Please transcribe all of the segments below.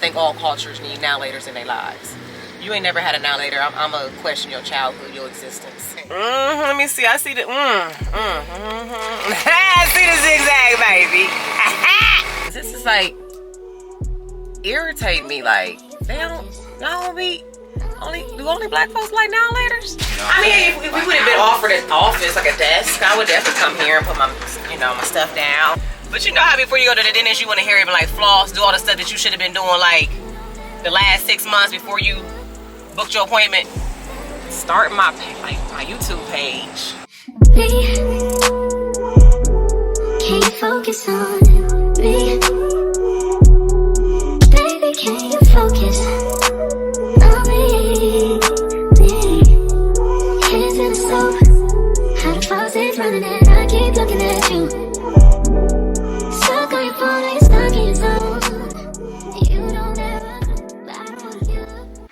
think all cultures need now-laters in their lives. You ain't never had a now-later. I'm going to question your childhood, your existence. Let me see. I see the... I see the zigzag, baby. This is like... irritate me. Like, they don't... Y'all be... Only black folks like now-laters? I mean, if we would have been offered an office, like a desk, I would definitely come here and put my, my stuff down. But you know how before you go to the dentist, you want to hear even like floss, do all the stuff that you should have been doing like the last 6 months before you booked your appointment. Start my YouTube page. Can you focus on me? Baby, can you focus on me? Hands in the soap, how the faucet's running and I keep looking at you. Stuck on your phone, like stuck in your zone. You don't ever, but I don't wanna give up.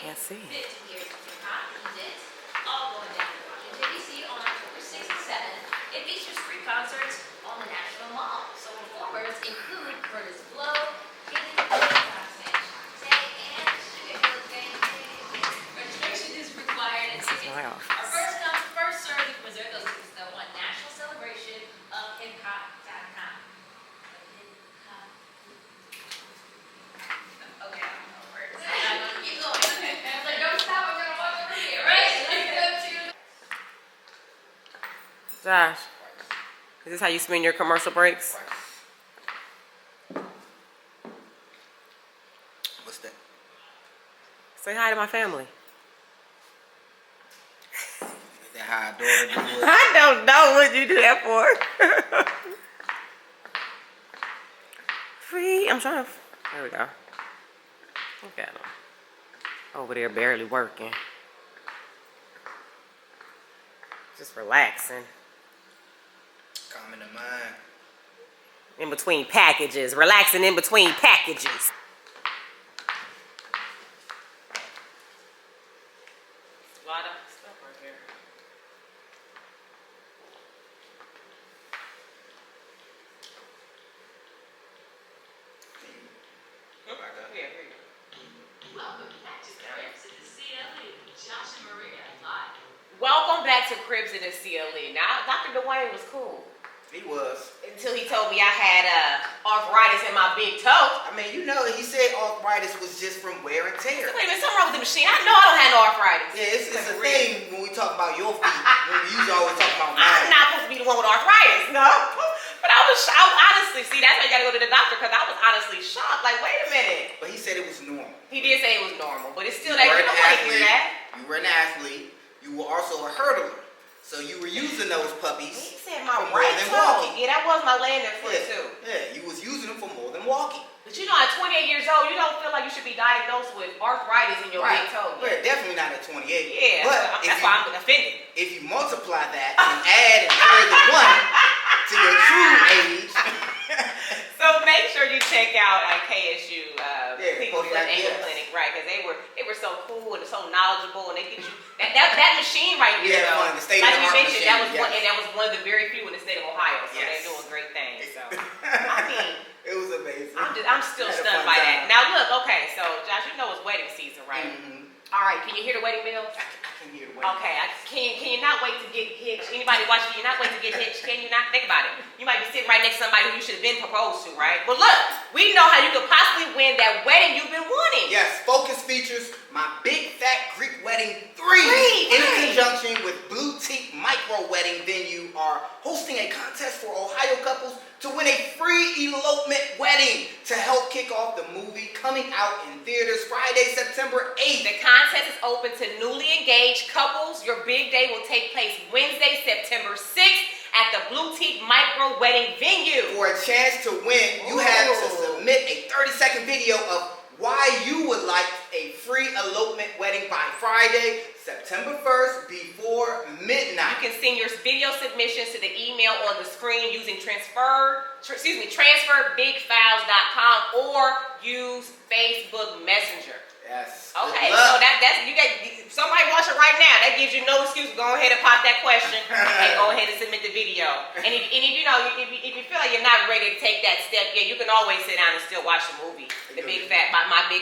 Can't see. All going down in Washington, D.C. on October 6th and 7th. It features free concerts on the National Mall. So performers include Curtis Blow, Katie and registration is required and tickets are first come, first served. You can reserve those tickets though on National Celebration of HipHop.com. Okay, I don't know words. I'm gonna keep going. I was like, don't stop, I'm gonna walk over here, right? Let's go to Josh, is this how you spend your commercial breaks? What's that? Say hi to my family. Is that how I do it? I don't know what you do that for. Free. I'm trying to. There we go. Look at him. Over there barely working. Just relaxing. Calming the mind. In between packages. Relaxing in between packages. A lot of stuff right here. Yeah, here you go. Welcome back to Cribs in the CLE with Josh and Maria live. Welcome back to Cribs in the CLE. Now, Dr. Dwayne was cool. He was. Until he told me I had arthritis in my big toe. I mean, you know, he said arthritis was just from wear and tear. Wait a minute, something wrong with the machine. I know I don't have no arthritis. Yeah, it's a thing when we talk about your feet. When we usually always talk about mine. I'm not supposed to be the one with arthritis, no. But I was honestly, see, that's why you gotta go to the doctor, because I was honestly shocked. Like, wait a minute. But he said it was normal. He did say it was normal, but it's still You that were you an don't want to hear athlete. that. You were an athlete. You were also a hurdler. So you were using those puppies. He said my for more right than toe. walking. Yeah, that was my landing foot Yeah. too. Yeah, you was using them for more than walking. But you know, at 28 years old, you don't feel like you should be diagnosed with arthritis in your big toe. Well, definitely not at 28. Yeah, But that's why I'm offended. if you multiply that and add and carry the one to your true age. So make sure you check out KSU People Cody Foot Ankle BTS. Clinic, right? Because they were so cool and so knowledgeable, and they get you that machine right there. Yeah, though, fun, the state like of the you art mentioned, machine, that was one of the very few in the state of Ohio. So Yes. they're doing great things. So I mean, it was amazing. I'm still Had a stunned fun by time. that. Now look, okay, so Josh, you know it's wedding season, right? Mm-hmm. All right, can you hear the wedding bells? I can hear the wedding. Okay, can you not wait to get hitched? Anybody watching, can you not wait to get hitched? Can you not? Think about it. You might be sitting right next to somebody who you should have been proposed to, right? Well, look, we know how you could possibly win that wedding you've been wanting. Yes, Focus features my Big Fat Greek Wedding 3 in conjunction with Boutique Micro Wedding Venue are hosting a contest for Ohio couples to win a free elopement wedding to help kick off the movie coming out in theaters Friday, September 8th. The contest is open to newly engaged couples. Your big day will take place Wednesday, September 6th at the Boutique Micro Wedding Venue. For a chance to win, you have to submit a 30-second video of why you would like a free elopement wedding by Friday, September 1st, before midnight. You can send your video submissions to the email on the screen using transferbigfiles.com or use Facebook Messenger. Yes. Okay, so that's you got somebody watching right now. That gives you no excuse. Go ahead and pop that question and go ahead and submit the video. And if you know if you feel like you're not ready to take that step yet, you can always sit down and still watch the movie, My Big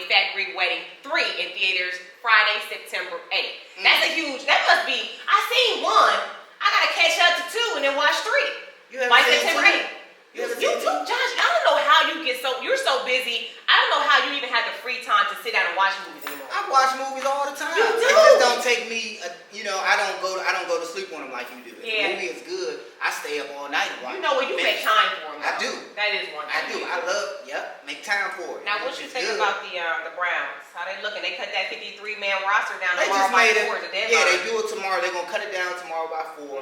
Fat Greek Wedding 3 in theaters Friday, September 8th. That's a huge. That must be. I seen 1. I gotta catch up to 2 and then watch 3. You haven't By seen September 2? 8th. You too, Josh. I don't know how you get so. You're so busy. I don't know how you even have the free time to sit down and watch movies anymore. I watch movies all the time. You do? It just don't take me. I don't go to sleep on them like you do. If the movie is good, I stay up all night and watch. You know what? You make time for them. I do. That is one thing. I do. I love. Make time for it. Now, what you think about the Browns? How they looking? They cut that 53-man roster down They tomorrow just by made 4 it. to deadline. Yeah, they do it tomorrow. They're gonna cut it down tomorrow by 4,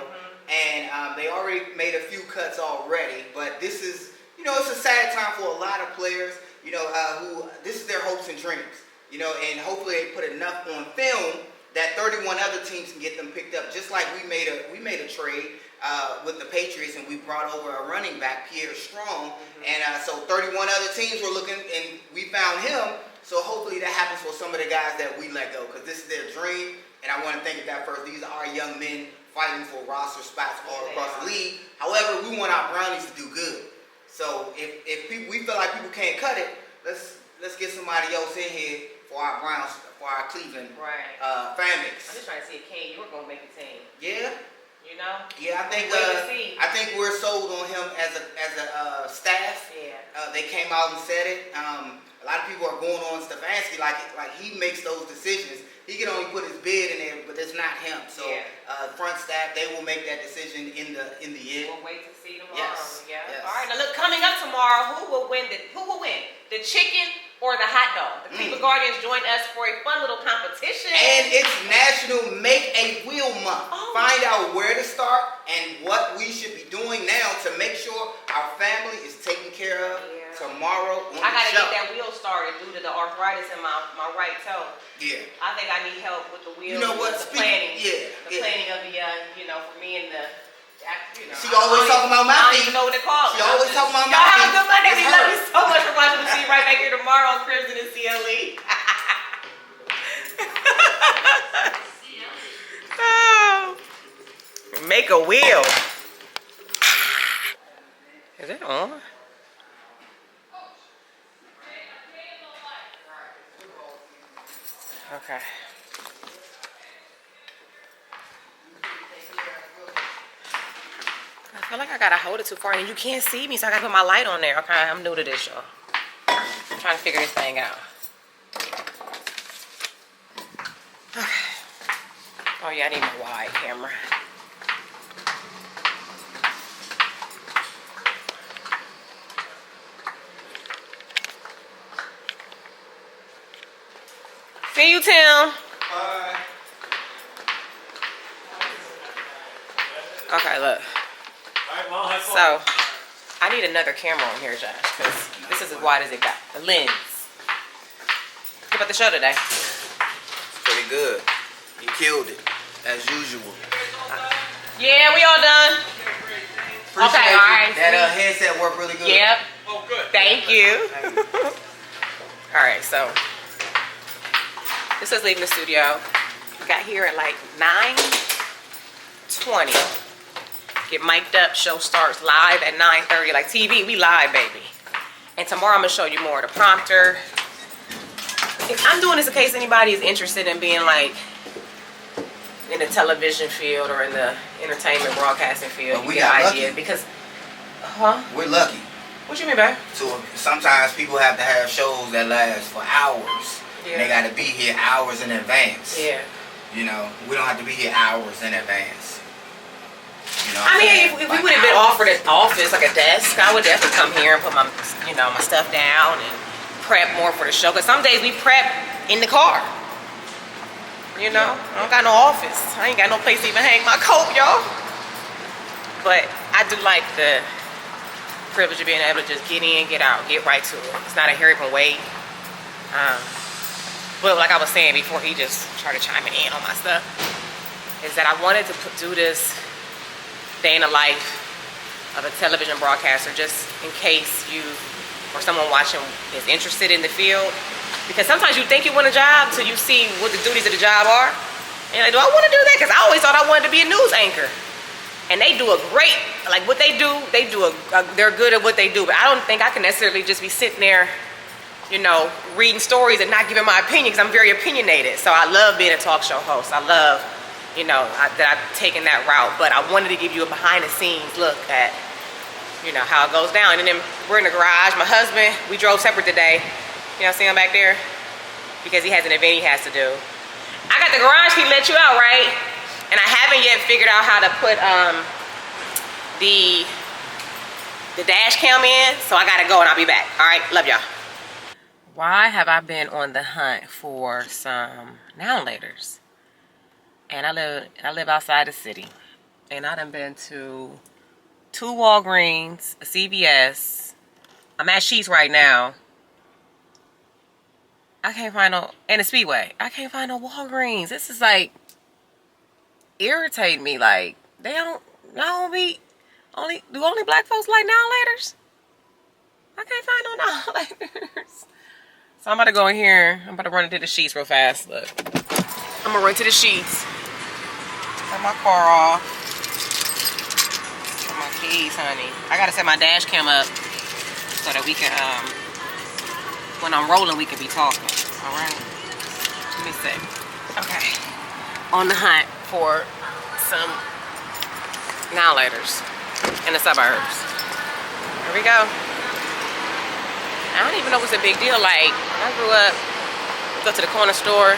and they already made a few cuts already. But this is. It's a sad time for a lot of players, who this is their hopes and dreams, and hopefully they put enough on film that 31 other teams can get them picked up. Just like we made a trade with the Patriots and we brought over a running back, Pierre Strong, and so 31 other teams were looking and we found him. So hopefully that happens for some of the guys that we let go because this is their dream. And I want to think of that first. These are young men fighting for roster spots all across the league. However, we want our Brownies to do good. So if we feel like people can't cut it, let's get somebody else in here for our Browns, for our Cleveland fan base. I'm just trying to see if Kane, you were gonna make a team. Yeah. I Yeah, I think we're sold on him as a staff. Yeah. They came out and said it. A lot of people are going on Stefanski like he makes those decisions. He can only put his bid in there, but it's not him. So front staff, they will make that decision in the end. We'll wait to see tomorrow. Yes. All right. Now look, coming up tomorrow, who will win? The chicken or the hot dog? The Cleveland Guardians join us for a fun little competition. And it's National Make a Wheel Month. Find out where to start and what we should be doing now to make sure our family is taken care of tomorrow on the show. I gotta get that wheel started due to the arthritis in my right toe. Yeah. I think I need help with the wheel. You know what? The planning. The planning of the for me and the. She always talking about my feet. I don't even know what to call it. She always talking about my feet. Y'all have a good Monday. We love you so much for watching. We'll see you right back here tomorrow on Crimson and CLE. Oh. Make a wheel. Is it on? Okay. I feel like I gotta hold it too far and you can't see me, so I gotta put my light on there. Okay, I'm new to this, y'all. I'm trying to figure this thing out. Okay. Oh yeah, I need my wide camera. See you, Tim. Bye. Okay, look. So, I need another camera on here, Josh, because this is as wide as it got. The lens. What about the show today? Pretty good. You killed it, as usual. Yeah, we all done. Appreciate all right. That headset worked really good. Yep. Oh, good. Thank you. All right, so this is leaving the studio. We got here at like 9:20. Get mic'd up. Show starts live at 9:30. Like TV, we live, baby. And tomorrow I'm gonna show you more of the prompter. I'm doing this in case anybody is interested in being like in the television field or in the entertainment broadcasting field, But we you get got ideas lucky. because, We're lucky. What you mean, babe? So sometimes people have to have shows that last for hours. Yeah. And they got to be here hours in advance. Yeah. You know, we don't have to be here hours in advance. You know, I mean, if we would have been offered an office, like a desk, I would definitely come here and put my, my stuff down and prep more for the show. Because some days we prep in the car. You know, I don't got no office. I ain't got no place to even hang my coat, y'all. But I do like the privilege of being able to just get in, get out, get right to it. It's not a hurry up and wait. But like I was saying before, he just started chiming in on my stuff, is that I wanted to do this day in the life of a television broadcaster, just in case you or someone watching is interested in the field. Because sometimes you think you want a job till you see what the duties of the job are. And like, do I want to do that? Because I always thought I wanted to be a news anchor. And they do a great, like what they do, they're good at what they do. But I don't think I can necessarily just be sitting there, reading stories and not giving my opinion, because I'm very opinionated. So I love being a talk show host. I love, that I've taken that route. But I wanted to give you a behind the scenes look at, how it goes down. And then we're in the garage. My husband, we drove separate today. See him back there? Because he has an event he has to do. I got the garage key to let you out, right? And I haven't yet figured out how to put the dash cam in. So I gotta go and I'll be back. All right, love y'all. Why have I been on the hunt for some now-laters? And I live outside the city. And I done been to 2 Walgreens, a CVS. I'm at Sheetz right now. I can't find no, and a Speedway. I can't find no Walgreens. This is like irritate me. Like they do only black folks like now-laters? I can't find no now-laters. So I'm about to go in here. I'm about to run into the Sheetz real fast. Look, I'm gonna run to the Sheetz. Turn my car off. Turn my keys, honey. I gotta set my dash cam up so that we can when I'm rolling, we could be talking. All right. Let me see. Okay. On the hunt for some now-laters in the suburbs. Here we go. I don't even know what's a big deal. Like, when I grew up, go to the corner store.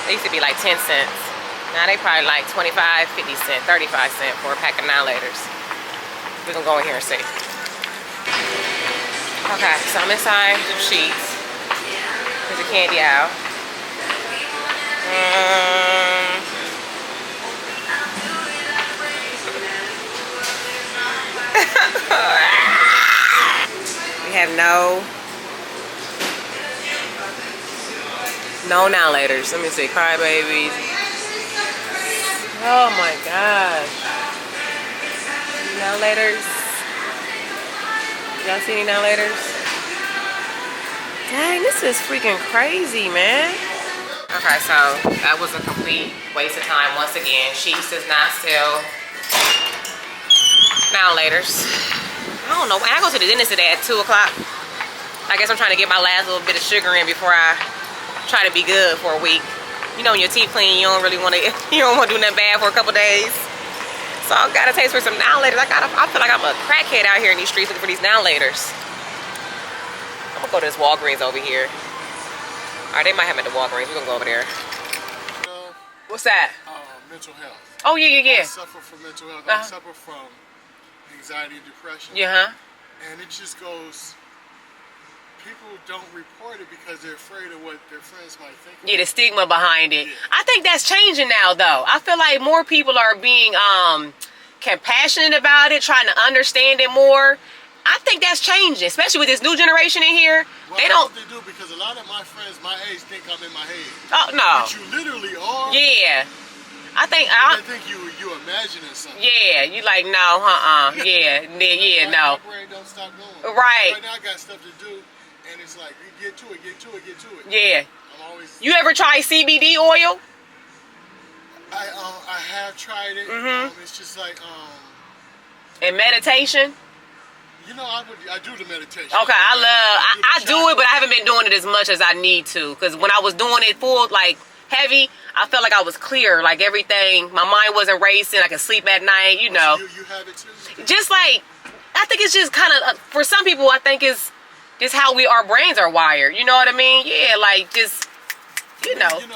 They used to be like 10 cents. Now they probably like 25, 50 cents, 35 cents for a pack of now-laters. We're gonna go in here and see. Okay, so I'm inside the Sheetz. There's a candy aisle. We have no now-laters. Let me see, crybabies. Oh my gosh. Now-laters. Y'all see any now-laters? Dang, this is freaking crazy, man. Okay, so that was a complete waste of time once again. Sheetz does not sell now-laters. I don't know. I go to the dentist today at 2 o'clock. I guess I'm trying to get my last little bit of sugar in before I try to be good for a week. You know, when your teeth clean, you don't really want to. You don't want to do nothing bad for a couple days. So I got a taste for some now-laters. I feel like I'm a crackhead out here in these streets looking for these now-laters. I'm gonna go to this Walgreens over here. All right, they might have them at the Walgreens. We're gonna go over there. What's that? Mental health. Oh, yeah. I suffer from mental health. I suffer from anxiety and depression. Yeah, And it just goes, people don't report it because they're afraid of what their friends might think. Yeah, the stigma behind it. I think that's changing now, though. I feel like more people are being compassionate about it, trying to understand it more. I think that's changing, especially with this new generation in here. Well, they don't. They do, because a lot of my friends my age think I'm in my head. Oh no. But you literally are. Yeah. I think I think you imagining something. Yeah, you like no, yeah, no. My brain don't stop going. Right. Right now I got stuff to do, and it's like get to it. Yeah. I'm always. You ever try CBD oil? I have tried it. Mm-hmm. It's just like And meditation. You know, I do the meditation. Okay, I do it, but I haven't been doing it as much as I need to. Because when I was doing it full, like heavy, I felt like I was clear. Like everything, my mind wasn't racing. I could sleep at night, you know. So you have it too? Just like, I think it's just kind of, for some people, I think it's just how our brains are wired. You know what I mean? Yeah, like just, you know. You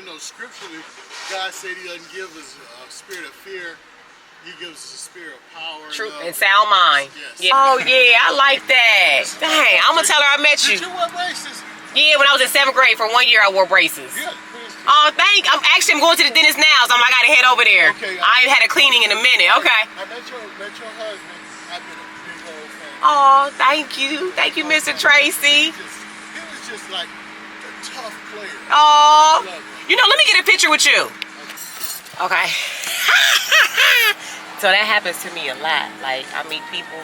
know, scripturally, God said He doesn't give us a spirit of fear. He gives us a spirit of power. Truth and sound mind. Yes. Yeah. Oh yeah, I like that. Dang, I'm gonna tell her I met you. Did you wear braces? Yeah, when I was in 7th grade, for 1 year I wore braces. Yeah. Oh, I'm going to the dentist now, so I gotta head over there. Okay. I ain't had a cleaning in a minute. Okay. I met your husband. I've been a big old fan. Oh, thank you, Mr. Tracy. He was just like a tough player. Oh, you know, let me get a picture with you. Okay. So that happens to me a lot. Like, I meet people.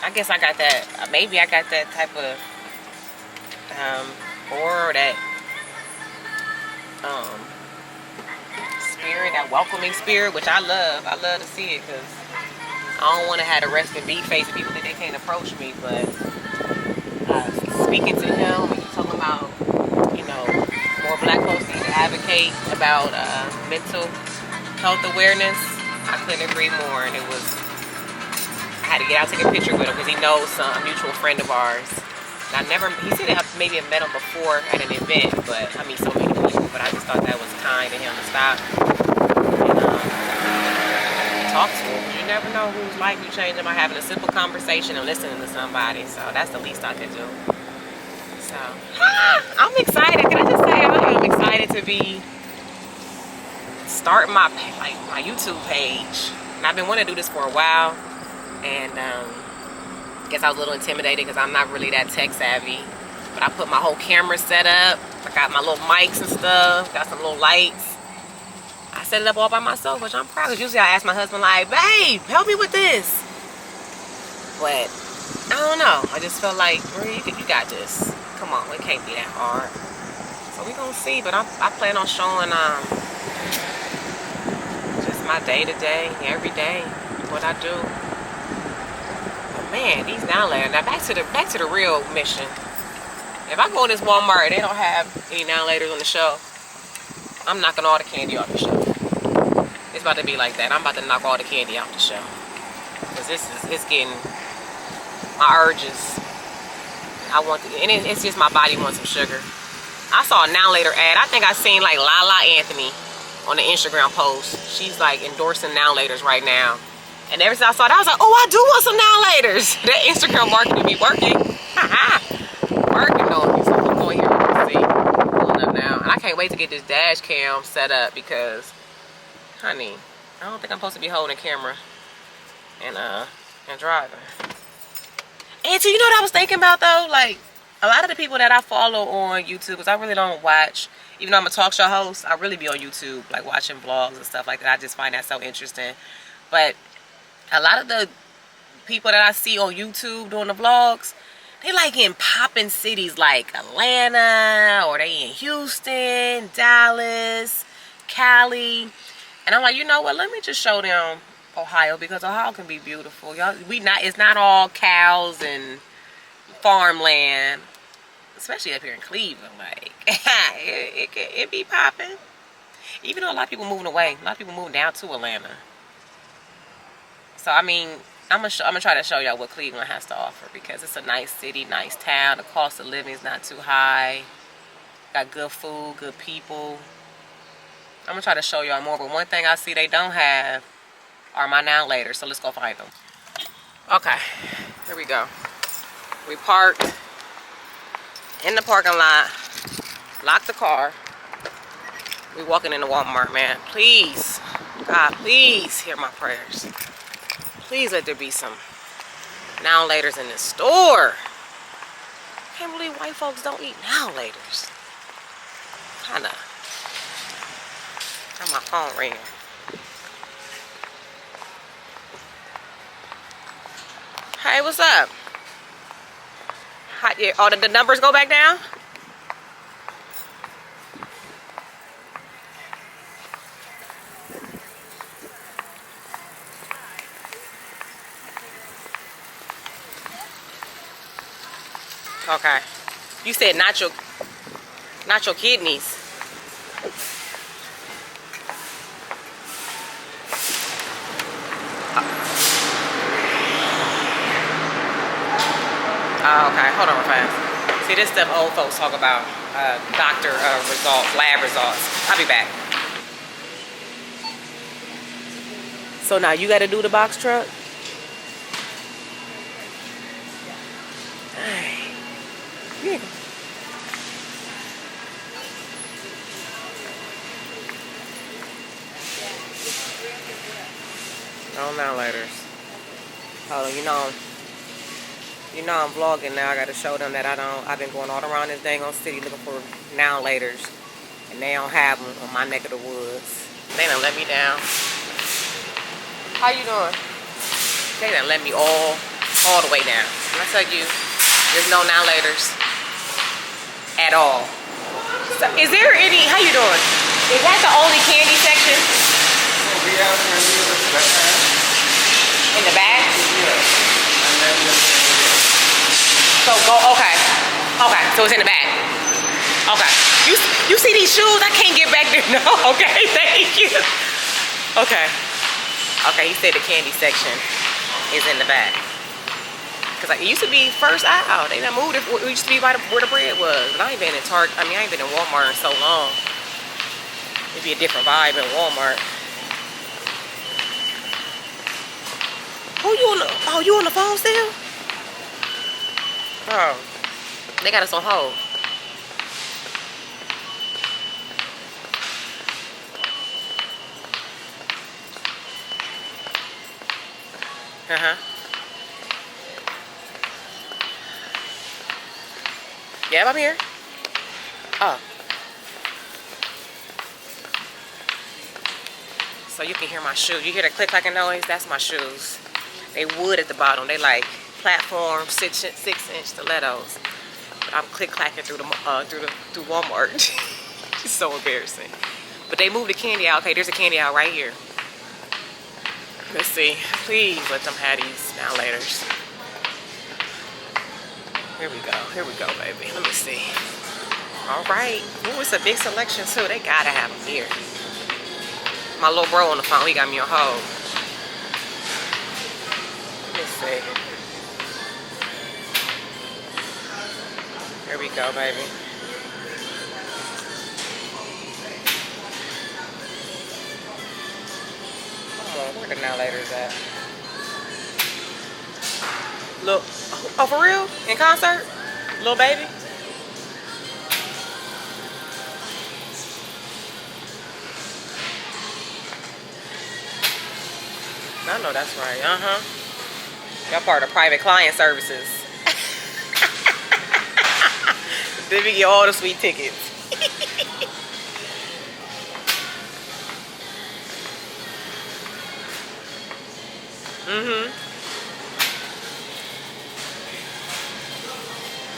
I guess I got that. Maybe I got that type of or that spirit, that welcoming spirit, which I love. I love to see it because I don't want to have the resting beat face and people think they can't approach me. But speaking to him and talking about, you know, more black folks need to advocate about mental health awareness, I couldn't agree more. And I had to get out and take a picture with him because he knows a mutual friend of ours. He said I maybe have met him before at an event, but I mean so many people, but I just thought that was kind of him to stop and talk to him. You never know whose life you change by having a simple conversation and listening to somebody, so that's the least I could do. So, I'm excited. Can I just say I am excited to be starting my YouTube page. And I've been wanting to do this for a while, and I guess I was a little intimidated because I'm not really that tech savvy. But I put my whole camera set up. I got my little mics and stuff. Got some little lights. I set it up all by myself, which I'm proud of. Usually I ask my husband like, babe, help me with this. But I don't know. I just felt like, Marie, you got this. Come on, it can't be that hard. So we're gonna see. But I plan on showing just my day-to-day, every day, what I do. Man, these now layers. Now back to the real mission. If I go in this Walmart and they don't have any now layers on the shelf, I'm knocking all the candy off the shelf. It's about to be like that. I'm about to knock all the candy off the shelf. Cause it's getting my urges. It's just my body wants some sugar. I saw a now later ad. I think I seen like Lala Anthony on the Instagram post. She's like endorsing now laters right now. And ever since I saw that, I was like, oh, I do want some now laters. That Instagram marketing be working. Working on me. So I'm going here and see. Pulling up now. And I can't wait to get this dash cam set up because, honey, I don't think I'm supposed to be holding a camera and driving. And so you know what I was thinking about though? Like, a lot of the people that I follow on YouTube, because I really don't watch, even though I'm a talk show host, I really be on YouTube, like watching vlogs and stuff like that. I just find that so interesting. But a lot of the people that I see on YouTube doing the vlogs, they like in poppin' cities like Atlanta, or they in Houston, Dallas, Cali. And I'm like, you know what, let me just show them Ohio, because Ohio can be beautiful. Y'all, it's not all cows and farmland, especially up here in Cleveland. Like, it be popping. Even though a lot of people moving away, a lot of people moving down to Atlanta. So I mean, I'm gonna try to show y'all what Cleveland has to offer, because it's a nice city, nice town. The cost of living is not too high. Got good food, good people. I'm gonna try to show y'all more, but one thing I see they don't have are my now laters. So let's go find them. Okay, here we go. We parked in the parking lot, locked the car. We walking into Walmart, man. Please, God, please hear my prayers. Please let there be some now laters in this store. I can't believe white folks don't eat now laters. Kinda. Got my phone ringing. Hey, what's up? Oh, did the numbers go back down? Okay. You said not your kidneys. Oh, okay, hold on real fast. See, this stuff old folks talk about, doctor results, lab results. I'll be back. So now you gotta do the box truck? Yeah. Oh, now laters. Hold on, you know I'm vlogging now. I gotta show them that I've been going all around this dang on city looking for now laters. And they don't have them on my neck of the woods. They done let me down. How you doing? They done let me all the way down. When I tell you, there's no now laters at all. So is there any, how you doing? Is that the only candy section? We have candy in the back. In the back? Yeah. And then So go, okay. Okay, so it's in the back. Okay. You see these shoes? I can't get back there. No, okay, thank you. Okay. Okay, he said the candy section is in the back. Cause it used to be first aisle. They done moved it. It used to be by where the bread was. But I ain't been in Target. I mean, I ain't been in Walmart in so long. It'd be a different vibe in Walmart. Oh, you on the phone still? Oh, they got us on hold. Yep, I'm here. Oh. So you can hear my shoes. You hear the click-clacking noise? That's my shoes. They wood at the bottom. They like platform 6-inch stilettos. But I'm click-clacking through Walmart. It's so embarrassing. But they moved the candy out. Okay, there's a candy out right here. Let's see. Please let them have these now laters. Here we go, baby. Let me see. All right. Ooh, it's a big selection too. They gotta have them here. My little bro on the phone, he got me on hold. Let's see. Here we go, baby. Where the now laters at? Look, oh, for real? In concert? Little baby? I know that's right. Y'all part of private client services. They be get all the sweet tickets.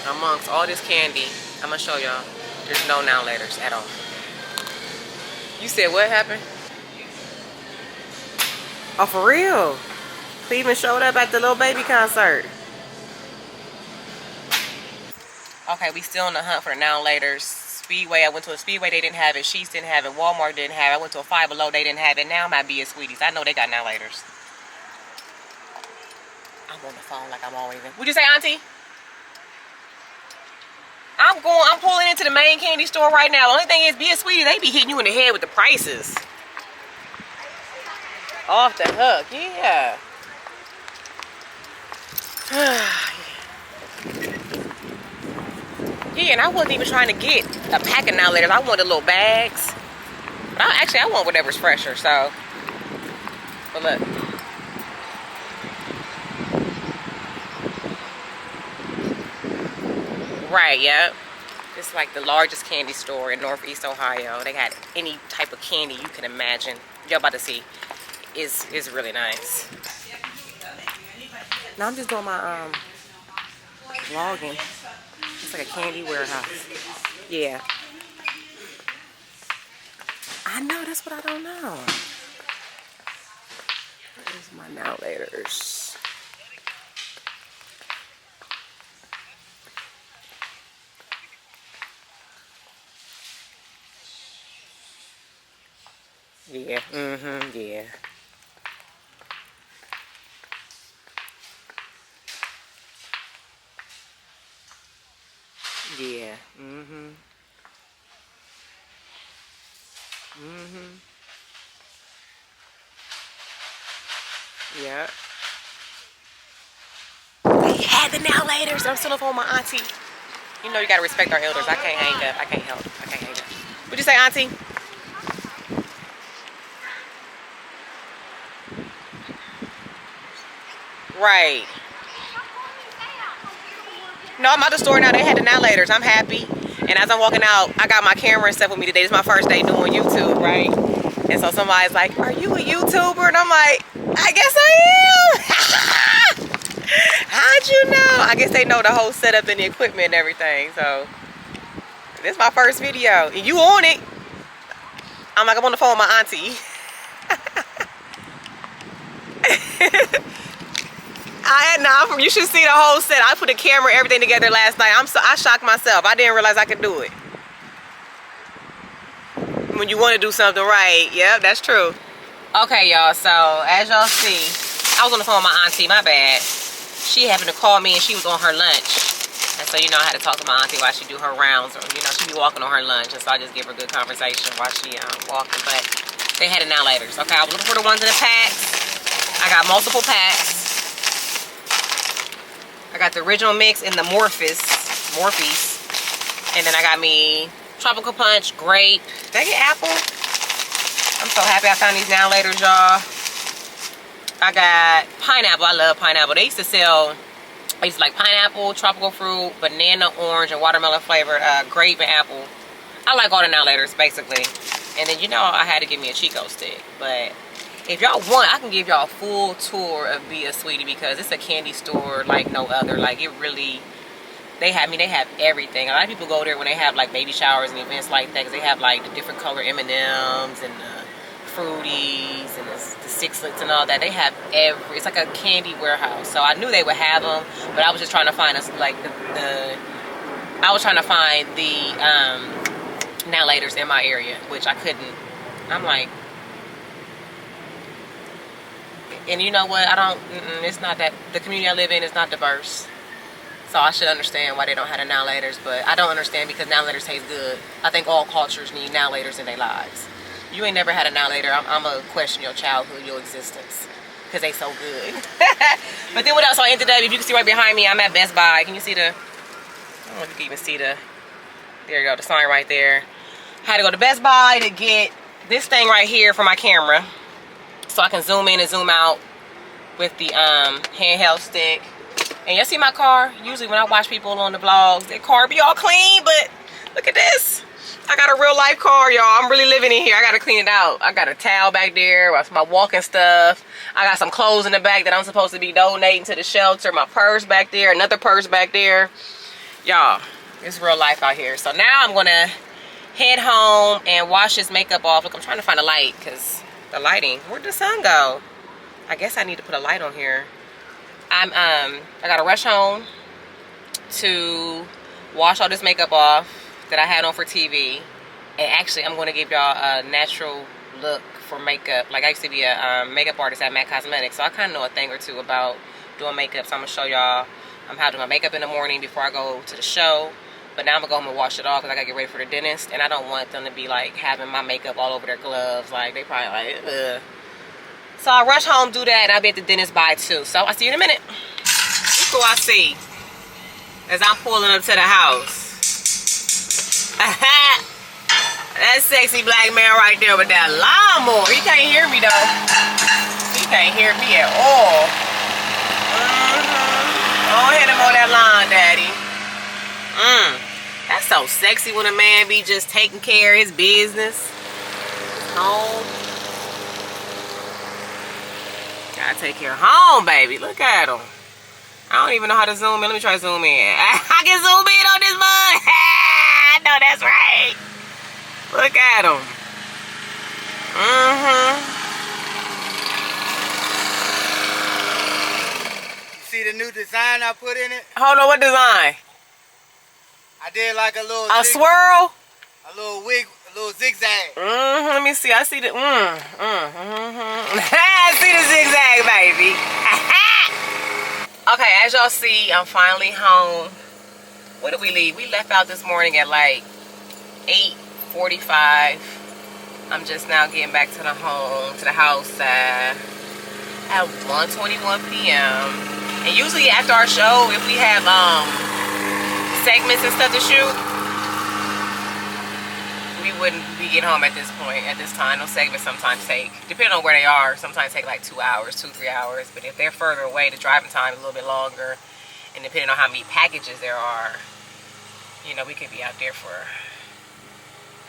Amongst all this candy, I'm gonna show y'all, there's no now laters at all. You said what happened? Oh, for real? Cleveland showed up at the little baby concert. Okay, we still on the hunt for the now laters. Speedway, I went to a Speedway, they didn't have it. Sheetz didn't have it. Walmart didn't have it. I went to a Five Below, they didn't have it. Now I'm at BTS Sweeties. I know they got now laters. I'm on the phone like I'm always in. What'd you say, Auntie? I'm pulling into the main candy store right now. The only thing is, BTS Sweeties, they be hitting you in the head with the prices. Off the hook, yeah. Yeah, and I wasn't even trying to get a pack of now laters. I wanted little bags. But I want whatever's fresher, so. But look. Right, yep. It's like the largest candy store in Northeast Ohio. They got any type of candy you can imagine. Y'all about to see. It's really nice. Now I'm just doing my vlogging. It's like a candy warehouse. Yeah. I know, that's what I don't know. Where's my now laters? Yeah. Yeah. Yeah. Yeah. They had the now laters. I'm still up on my auntie. You know you gotta respect our elders. I can't hang up. I can't help. I can't hang up. What'd you say, auntie? Right. No, I'm at the store now. They had the now laters. I'm happy. And as I'm walking out, I got my camera and stuff with me today. This is my first day doing YouTube, right? And so somebody's like, "Are you a YouTuber?" And I'm like, "I guess I am." How'd you know? I guess they know the whole setup and the equipment and everything. So this is my first video. And you on it. I'm like, I'm on the phone with my auntie. You should see the whole set. I put the camera, everything together last night. I shocked myself. I didn't realize I could do it. When you want to do something right. Yep, that's true. Okay, y'all. So as y'all see, I was on the phone with my auntie. My bad. She happened to call me and she was on her lunch. And so, you know, I had to talk to my auntie while she do her rounds. Or, you know, she be walking on her lunch. And so I just give her good conversation while she walking. But they had it now laters. Okay, I was looking for the ones in the packs. I got multiple packs. I got the original mix in the Morpheus. And then I got me tropical punch, grape. Did I get apple? I'm so happy I found these now laters, y'all. I got pineapple. I love pineapple. They used to sell, I used to like pineapple, tropical fruit, banana, orange, and watermelon flavored grape and apple. I like all the now laters, basically. And then, you know, I had to give me a Chico stick. But if y'all want, I can give y'all a full tour of Be a Sweetie because it's a candy store like no other. Like, it really, they have everything. A lot of people go there when they have like baby showers and events like that because they have like the different color M&Ms and the Fruities and the Sixlets and all that. They have it's like a candy warehouse. So I knew they would have them, but I was just trying to find I was trying to find the now laters in my area, which I couldn't. I'm like, and you know what? It's not that, the community I live in is not diverse. So I should understand why they don't have the now laters, but I don't understand because now laters taste good. I think all cultures need now laters in their lives. You ain't never had a now later, I'm gonna question your childhood, your existence, because they so good. But then what else on NW? If you can see right behind me, I'm at Best Buy. Can you see I don't know if you can even see there you go, the sign right there. I had to go to Best Buy to get this thing right here for my camera, so I can zoom in and zoom out with the handheld stick. And y'all see my car? Usually when I watch people on the vlogs, their car be all clean, but look at this. I got a real life car, y'all. I'm really living in here. I gotta clean it out. I got a towel back there, my walking stuff. I got some clothes in the back that I'm supposed to be donating to the shelter. My purse back there, another purse back there. Y'all, it's real life out here. So now I'm gonna head home and wash this makeup off. Look, I'm trying to find a light because the lighting, where'd the sun go? I guess I need to put a light on here. I gotta rush home to wash all this makeup off that I had on for TV. And actually, I'm gonna give y'all a natural look for makeup. Like, I used to be a makeup artist at MAC Cosmetics, so I kind of know a thing or two about doing makeup. So I'm gonna show y'all how to do my makeup in the morning before I go to the show. But now I'm gonna go home and wash it off because I gotta get ready for the dentist, and I don't want them to be like having my makeup all over their gloves. Like, they probably like, ugh. So I'll rush home, do that, and I'll be at the dentist by 2. So I'll see you in a minute. Look who I see as I'm pulling up to the house. That sexy black man right there with that lawnmower. He can't hear me though. He can't hear me at all. Don't hit him on that lawn, daddy. That's so sexy when a man be just taking care of his business. Home. Gotta take care of home, baby. Look at him. I don't even know how to zoom in. Let me try to zoom in. I can zoom in on this mug. I know that's right. Look at him. See the new design I put in it? Hold on, what design? I did like a little swirl? a little wig little zigzag. Let me see. I see the. I see the zigzag, baby. Okay, as y'all see, I'm finally home. What did we leave? We left out this morning at like 8:45. I'm just now getting back to the house at 1:21 p.m. And usually after our show, if we have segments and stuff to shoot, we wouldn't be getting home at this time. Those segments sometimes take, depending on where they are, sometimes take like 2 hours, 2-3 hours. But if they're further away, the driving time is a little bit longer. And depending on how many packages there are, you know, we could be out there for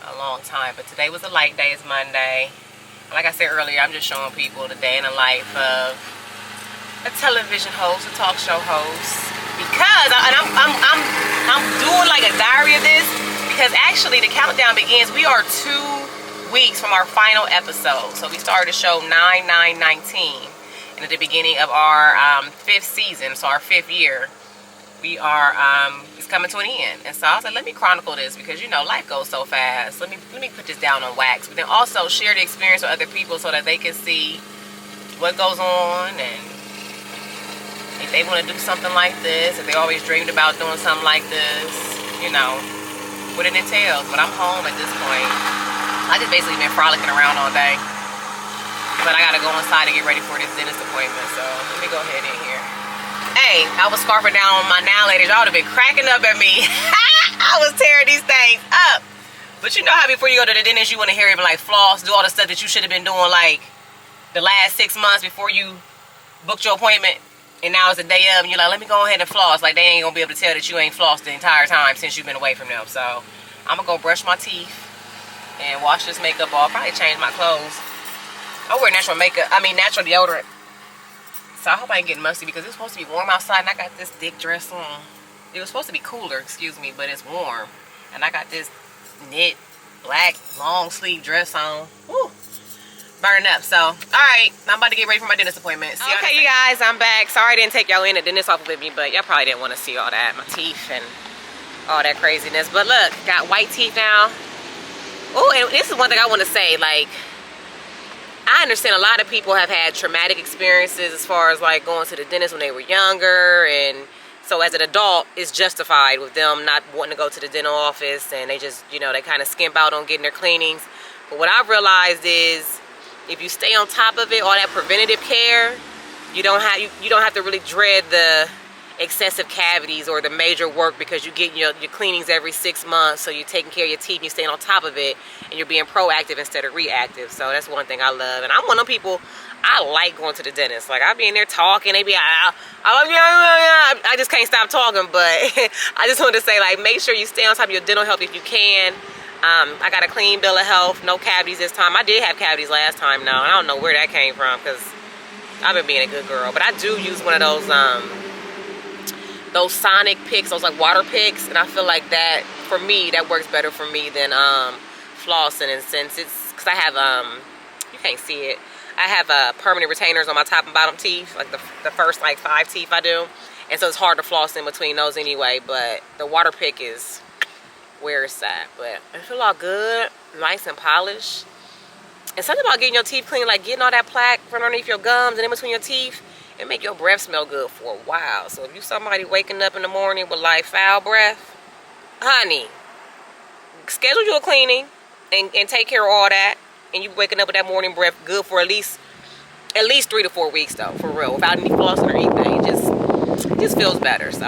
a long time. But today was a light day. It's Monday. Like I said earlier, I'm just showing people the day in the life of a television host, a talk show host. Because I'm doing like a diary of this because actually the countdown begins. We are 2 weeks from our final episode. So we started the show 9/9/19, and at the beginning of our 5th season, so our 5th year, we are it's coming to an end. And so I was like, let me chronicle this because you know life goes so fast. Let me put this down on wax, but then also share the experience with other people so that they can see what goes on, and if they want to do something like this, if they always dreamed about doing something like this, you know what it entails. But I'm home at this point. I just basically been frolicking around all day, but I gotta go inside and get ready for this dentist appointment. So let me go ahead in here. Hey, I was scarfing down on my now ladies. Y'all would have been cracking up at me. I was tearing these things up. But you know how before you go to the dentist, you want to hear even like floss, do all the stuff that you should have been doing like the last 6 months before you booked your appointment. And now it's the day of, and you're like, let me go ahead and floss. Like, they ain't going to be able to tell that you ain't flossed the entire time since you've been away from them. So, I'm going to go brush my teeth and wash this makeup off. Probably change my clothes. I wear natural deodorant. So, I hope I ain't getting musty because it's supposed to be warm outside, and I got this thick dress on. It was supposed to be cooler, excuse me, but it's warm. And I got this knit, black, long sleeve dress on. Woo! Burning up. So, alright, I'm about to get ready for my dentist appointment. Okay, you guys, I'm back. Sorry I didn't take y'all in the dentist office with me, but y'all probably didn't want to see all that, my teeth and all that craziness. But look, got white teeth now. Oh, and this is one thing I want to say. Like, I understand a lot of people have had traumatic experiences as far as like going to the dentist when they were younger, and so as an adult, it's justified with them not wanting to go to the dental office, and they just, you know, they kind of skimp out on getting their cleanings. But what I've realized is, if you stay on top of it, all that preventative care, you don't have to really dread the excessive cavities or the major work because you get your cleanings every 6 months. So you're taking care of your teeth, and you're staying on top of it, and you're being proactive instead of reactive. So that's one thing I love. And I'm one of them people, I like going to the dentist. Like, I be in there talking, they be, I just can't stop talking. But I just wanted to say, like, make sure you stay on top of your dental health if you can. I got a clean bill of health, no cavities this time. I did have cavities last time now, and I don't know where that came from because I've been being a good girl. But I do use one of those sonic picks, those like water picks, and I feel like that, for me, that works better for me than flossing. And since it's, because I have, you can't see it, I have permanent retainers on my top and bottom teeth, like the first like 5 teeth I do. And so it's hard to floss in between those anyway, but the water pick is where it's at. But I feel all good, nice and polished. And something about getting your teeth clean, like getting all that plaque from underneath your gums and in between your teeth, it make your breath smell good for a while. So if you somebody waking up in the morning with like foul breath, honey, schedule you a cleaning and take care of all that, and you waking up with that morning breath good for at least 3 to 4 weeks though, for real, without any flossing or anything. It just feels better. So,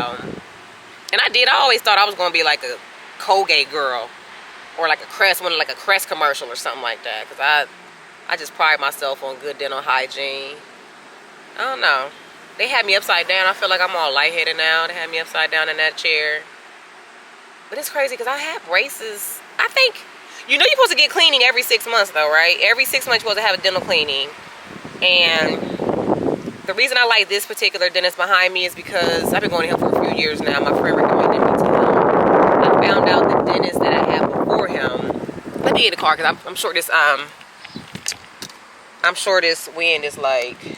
and I always thought I was gonna be like a Colgate girl, or like a Crest, like a Crest commercial or something like that, because I just pride myself on good dental hygiene. I don't know, they had me upside down. I feel like I'm all lightheaded now. They had me upside down in that chair, but it's crazy because I have braces. I think, you know, you're supposed to get cleaning every 6 months though, right? Every 6 months you're supposed to have a dental cleaning. And the reason I like this particular dentist behind me is because I've been going to him for a few years now. My friend recommended me to him. I found out the dentist that I had before him. Let me get in the car because I'm sure this wind is like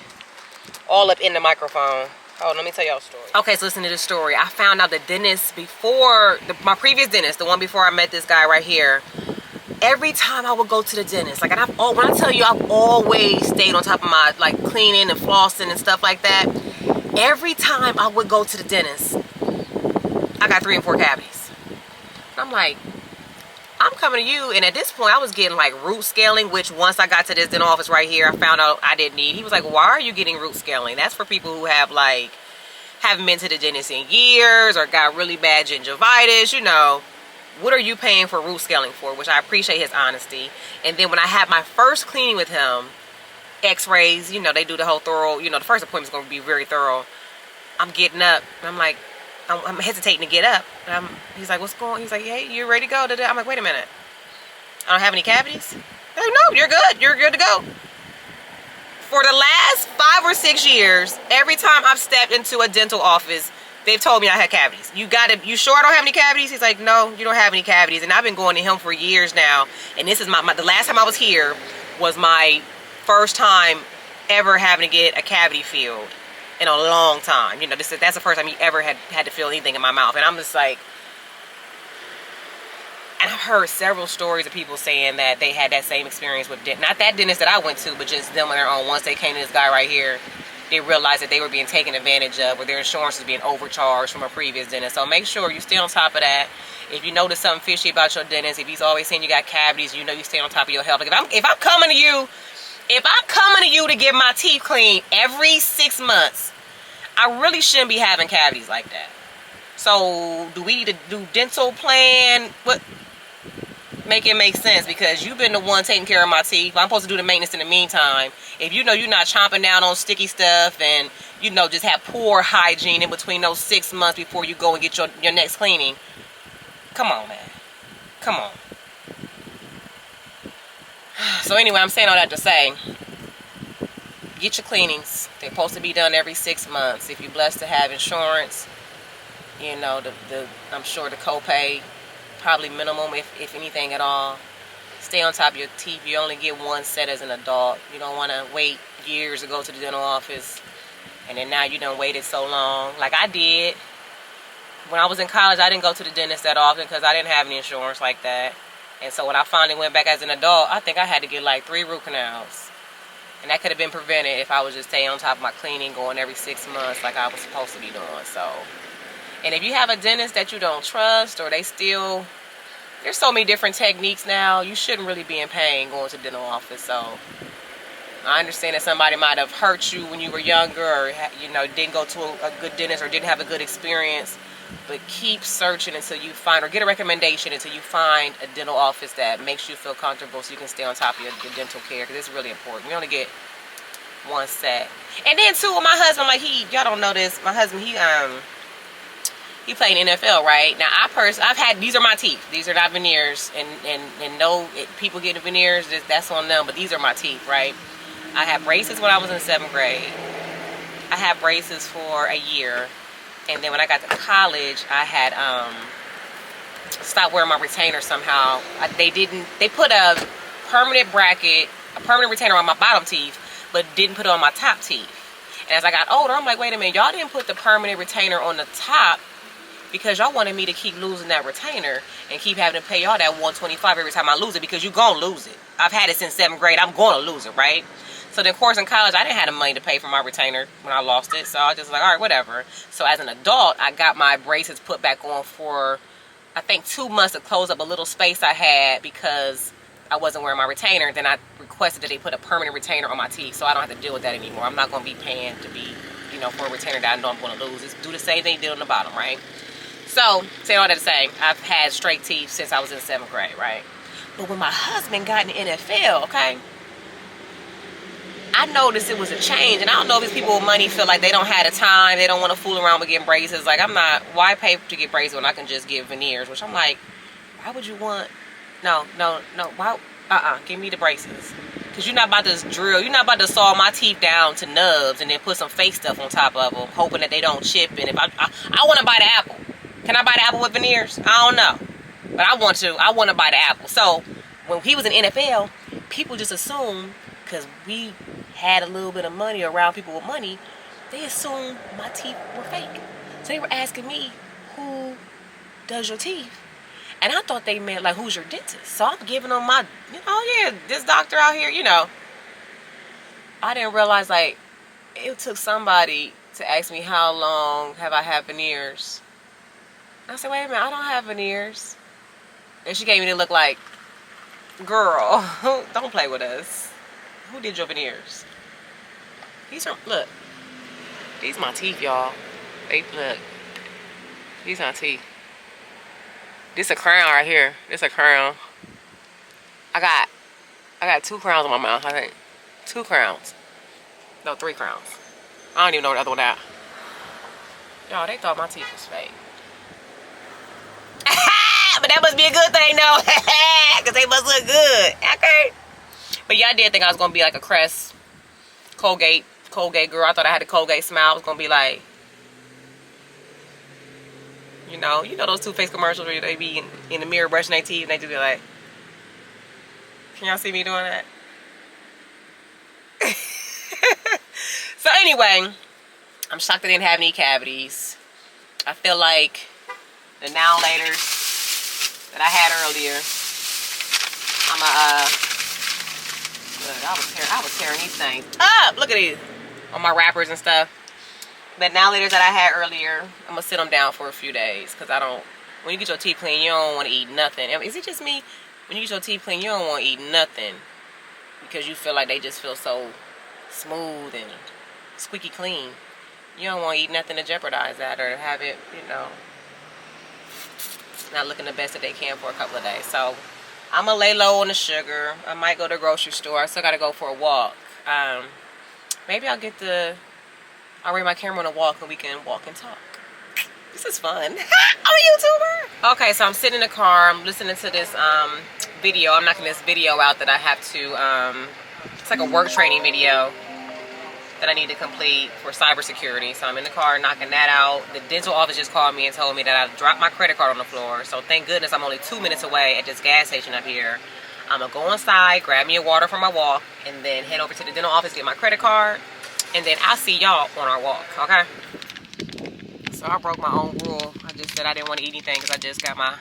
all up in the microphone. Hold on, let me tell y'all a story. Okay, so listen to this story. I found out the dentist before, my previous dentist, the one before I met this guy right here, every time I would go to the dentist, like, and when I tell you, I've always stayed on top of my, like, cleaning and flossing and stuff like that. Every time I would go to the dentist, I got 3 and 4 cavities. And I'm like, I'm coming to you. And at this point, I was getting, like, root scaling, which once I got to this dental office right here, I found out I didn't need. He was like, why are you getting root scaling? That's for people who have, like, haven't been to the dentist in years or got really bad gingivitis, you know. What are you paying for root scaling for? Which I appreciate his honesty. And then when I had my first cleaning with him, x-rays, you know, they do the whole thorough, you know, the first appointment's going to be very thorough. I'm getting up, and I'm like, I'm hesitating to get up. And he's like, what's going on? He's like, hey, you ready to go? I'm like, wait a minute. I don't have any cavities? Like, no, you're good. You're good to go. For the last 5 or 6 years, every time I've stepped into a dental office, they've told me I had cavities. You sure I don't have any cavities? He's like, no, you don't have any cavities. And I've been going to him for years now. And this is the last time I was here was my first time ever having to get a cavity filled in a long time. You know, that's the first time he ever had to fill anything in my mouth. And I'm just like, and I've heard several stories of people saying that they had that same experience with not that dentist that I went to, but just them on their own. Once they came to this guy right here, they realized that they were being taken advantage of, or their insurance was being overcharged from a previous dentist. So make sure you stay on top of that. If you notice something fishy about your dentist, if he's always saying you got cavities, you know you stay on top of your health. Like if I'm coming to you to get my teeth cleaned every 6 months, I really shouldn't be having cavities like that. So do we need to do dental plan? What? Make it make sense, because you've been the one taking care of my teeth. I'm supposed to do the maintenance in the meantime. If you know you're not chomping down on sticky stuff and, you know, just have poor hygiene in between those 6 months before you go and get your next cleaning, come on, man. Come on. So anyway, I'm saying all that to say, get your cleanings. They're supposed to be done every 6 months. If you're blessed to have insurance, you know, I'm sure the copay, probably minimum, if anything at all. Stay on top of your teeth. You only get one set as an adult. You don't want to wait years to go to the dental office, and then now you done waited so long. Like I did. When I was in college, I didn't go to the dentist that often because I didn't have any insurance like that. And so when I finally went back as an adult, I think I had to get like 3 root canals. And that could have been prevented if I was just staying on top of my cleaning, going every 6 months like I was supposed to be doing. So, and if you have a dentist that you don't trust, or there's so many different techniques now, you shouldn't really be in pain going to the dental office. So I understand that somebody might have hurt you when you were younger, or, you know, didn't go to a good dentist or didn't have a good experience. But keep searching until you find, or get a recommendation until you find a dental office that makes you feel comfortable, so you can stay on top of your dental care, because it's really important. We only get one set. And then too, with my husband, like y'all don't know this, my husband, he played in NFL, right? Now I've had, these are my teeth. These are not veneers, and no, people getting veneers, that's on them, but these are my teeth, right? I had braces when I was in 7th grade. I had braces for a year. And then when I got to college, I had stopped wearing my retainer somehow. They put a permanent bracket, a permanent retainer on my bottom teeth, but didn't put it on my top teeth. And as I got older, I'm like, wait a minute, y'all didn't put the permanent retainer on the top because y'all wanted me to keep losing that retainer and keep having to pay y'all that $125 every time I lose it, because you're going to lose it. I've had it since 7th grade. I'm going to lose it, right? So then, of course, in college, I didn't have the money to pay for my retainer when I lost it. So I was just like, all right, whatever. So as an adult, I got my braces put back on for, I think, 2 months to close up a little space I had because I wasn't wearing my retainer. Then I requested that they put a permanent retainer on my teeth, so I don't have to deal with that anymore. I'm not going to be paying to be, you know, for a retainer that I know I'm going to lose. Just do the same thing you did on the bottom, right? So, saying all that to say, I've had straight teeth since I was in 7th grade, right? But when my husband got in the NFL, okay, I noticed it was a change. And I don't know if these people with money feel like they don't have the time, they don't want to fool around with getting braces. Like, why pay to get braces when I can just get veneers? Which I'm like, why would you want, no, why, give me the braces. Because you're not about to you're not about to saw my teeth down to nubs and then put some fake stuff on top of them, hoping that they don't chip. And if I want to buy the apple. Can I buy the apple with veneers? I don't know. But I want to buy the apple. So, when he was in NFL, people just assumed, because we had a little bit of money around people with money, they assumed my teeth were fake. So they were asking me, who does your teeth? And I thought they meant like, who's your dentist? So I'm giving them my, yeah, this doctor out here, I didn't realize like it took somebody to ask me how long have I had veneers. I said, wait a minute, I don't have veneers. And she gave me the look like, girl, don't play with us. Who did your veneers? Look, these my teeth, y'all. Look, these my teeth. This a crown right here. This a crown. I got 2 crowns on my mouth, I think. 2 crowns. No, 3 crowns. I don't even know what the other one at. Y'all, they thought my teeth was fake. But that must be a good thing, though. Because they must look good. Okay. But yeah, I did think I was going to be like a Crest, Colgate girl. I thought I had a Colgate smile. I was going to be like, you know those Toothpaste commercials where they be in the mirror brushing their teeth and they just be like, can y'all see me doing that? So anyway, I'm shocked I didn't have any cavities. I feel like the now laters that I had earlier, look, I was tearing these things up. Look at these on my wrappers and stuff. But now laters that I had earlier, I'm gonna sit them down for a few days because when you get your teeth clean, you don't want to eat nothing. Is it just me? When you get your teeth clean, you don't want to eat nothing because you feel like they just feel so smooth and squeaky clean. You don't want to eat nothing to jeopardize that or have it, not looking the best that they can for a couple of days. So I'm gonna lay low on the sugar. I might go to the grocery store. I still gotta go for a walk. Maybe I'll bring my camera on a walk and we can walk and talk. This is fun. I'm a YouTuber. Okay, so I'm sitting in the car. I'm listening to this video. I'm knocking this video out that I have to, it's like a work training video that I need to complete for cybersecurity. So I'm in the car knocking that out. The dental office just called me and told me that I dropped my credit card on the floor. So thank goodness I'm only 2 minutes away at this gas station up here. I'm gonna go inside, grab me a water for my walk, and then head over to the dental office, get my credit card, and then I'll see y'all on our walk, okay? So I broke my own rule. I just said I didn't want to eat anything because I just got my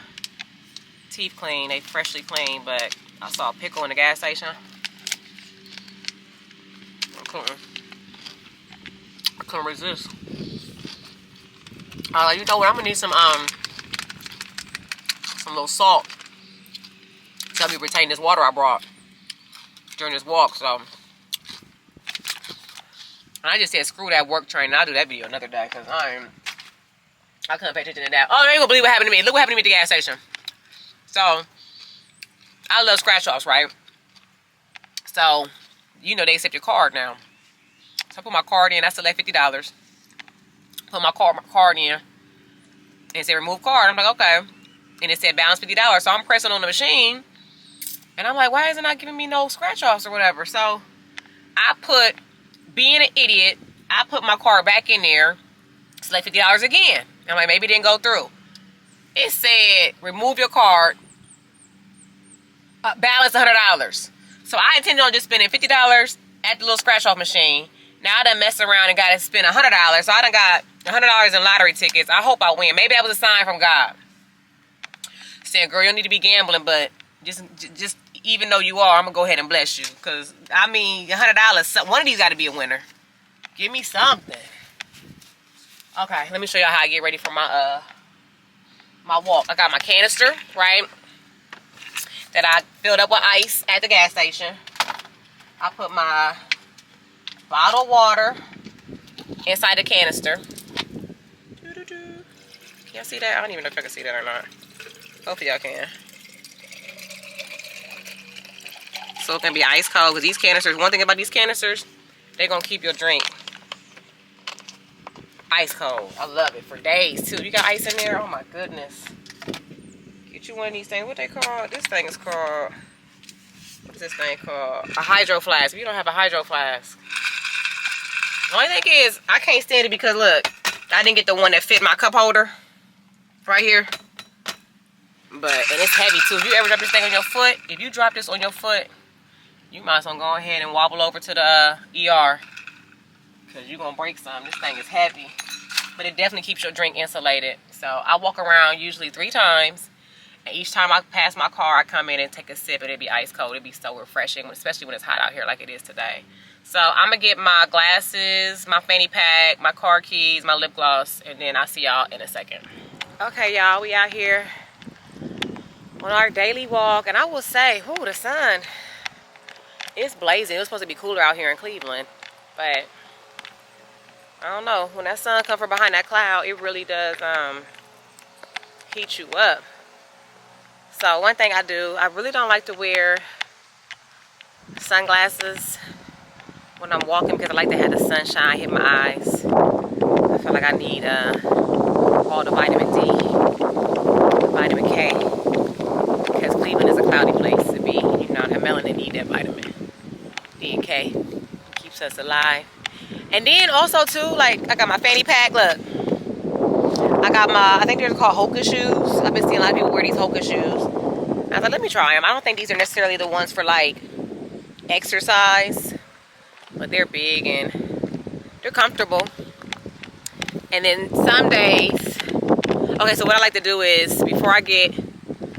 teeth clean. They freshly clean, but I saw a pickle in the gas station. I couldn't resist. You know what? I'm gonna need some little salt to help me retain this water I brought during this walk. So, and I just said screw that work training. I'll do that video another day because I couldn't pay attention to that. Oh, you ain't gonna believe what happened to me. Look what happened to me at the gas station. So, I love scratch offs, right? So, they accept your card now. So I put my card in. I select $50. Put my card in. And it said remove card. I'm like, okay. And it said balance $50. So I'm pressing on the machine. And I'm like, why is it not giving me no scratch offs or whatever? So I being an idiot, I put my card back in there. Select $50 again. I'm like, maybe it didn't go through. It said remove your card. Balance $100. So I intended on just spending $50 at the little scratch off machine. Now I done messed around and got to spend $100. So I done got $100 in lottery tickets. I hope I win. Maybe that was a sign from God. Saying, girl, you don't need to be gambling, but just even though you are, I'm going to go ahead and bless you. Because, $100, one of these got to be a winner. Give me something. Okay, let me show y'all how I get ready for my walk. I got my canister, right, that I filled up with ice at the gas station. I put my bottled water inside the canister. Can y'all see that? I don't even know if y'all can see that or not. Hopefully y'all can. So it's gonna be ice cold because these canisters, one thing about these canisters, they're gonna keep your drink ice cold. I love it for days too. You got ice in there? Oh my goodness. Get you one of these things. What they call? This thing is called, what is this thing called? A hydro flask. If you don't have a hydro flask. The only thing is, I can't stand it because look, I didn't get the one that fit my cup holder right here. And it's heavy too. If you ever drop this thing on your foot, if you drop this on your foot, you might as well go ahead and wobble over to the ER. Because you're going to break some. This thing is heavy. But it definitely keeps your drink insulated. So I walk around usually 3 times. Each time I pass my car, I come in and take a sip, and it'd be ice cold. It'd be so refreshing, especially when it's hot out here like it is today. So I'm gonna get my glasses, my fanny pack, my car keys, my lip gloss, and then I'll see y'all in a second. Okay, y'all, we out here on our daily walk, and I will say, ooh, the sun is blazing. It was supposed to be cooler out here in Cleveland, but I don't know. When that sun comes from behind that cloud, it really does heat you up. So one thing I do, I really don't like to wear sunglasses when I'm walking because I like to have the sunshine hit my eyes. I feel like I need all the vitamin D, vitamin K, because Cleveland is a cloudy place to be. You know, that melanin need that vitamin D and K. Keeps us alive. And then also too, like I got my fanny pack, look. I got I think they're called Hoka shoes. I've been seeing a lot of people wear these Hoka shoes. I was like, let me try them. I don't think these are necessarily the ones for like exercise, but they're big and they're comfortable. And then some days, okay, so what I like to do is before I get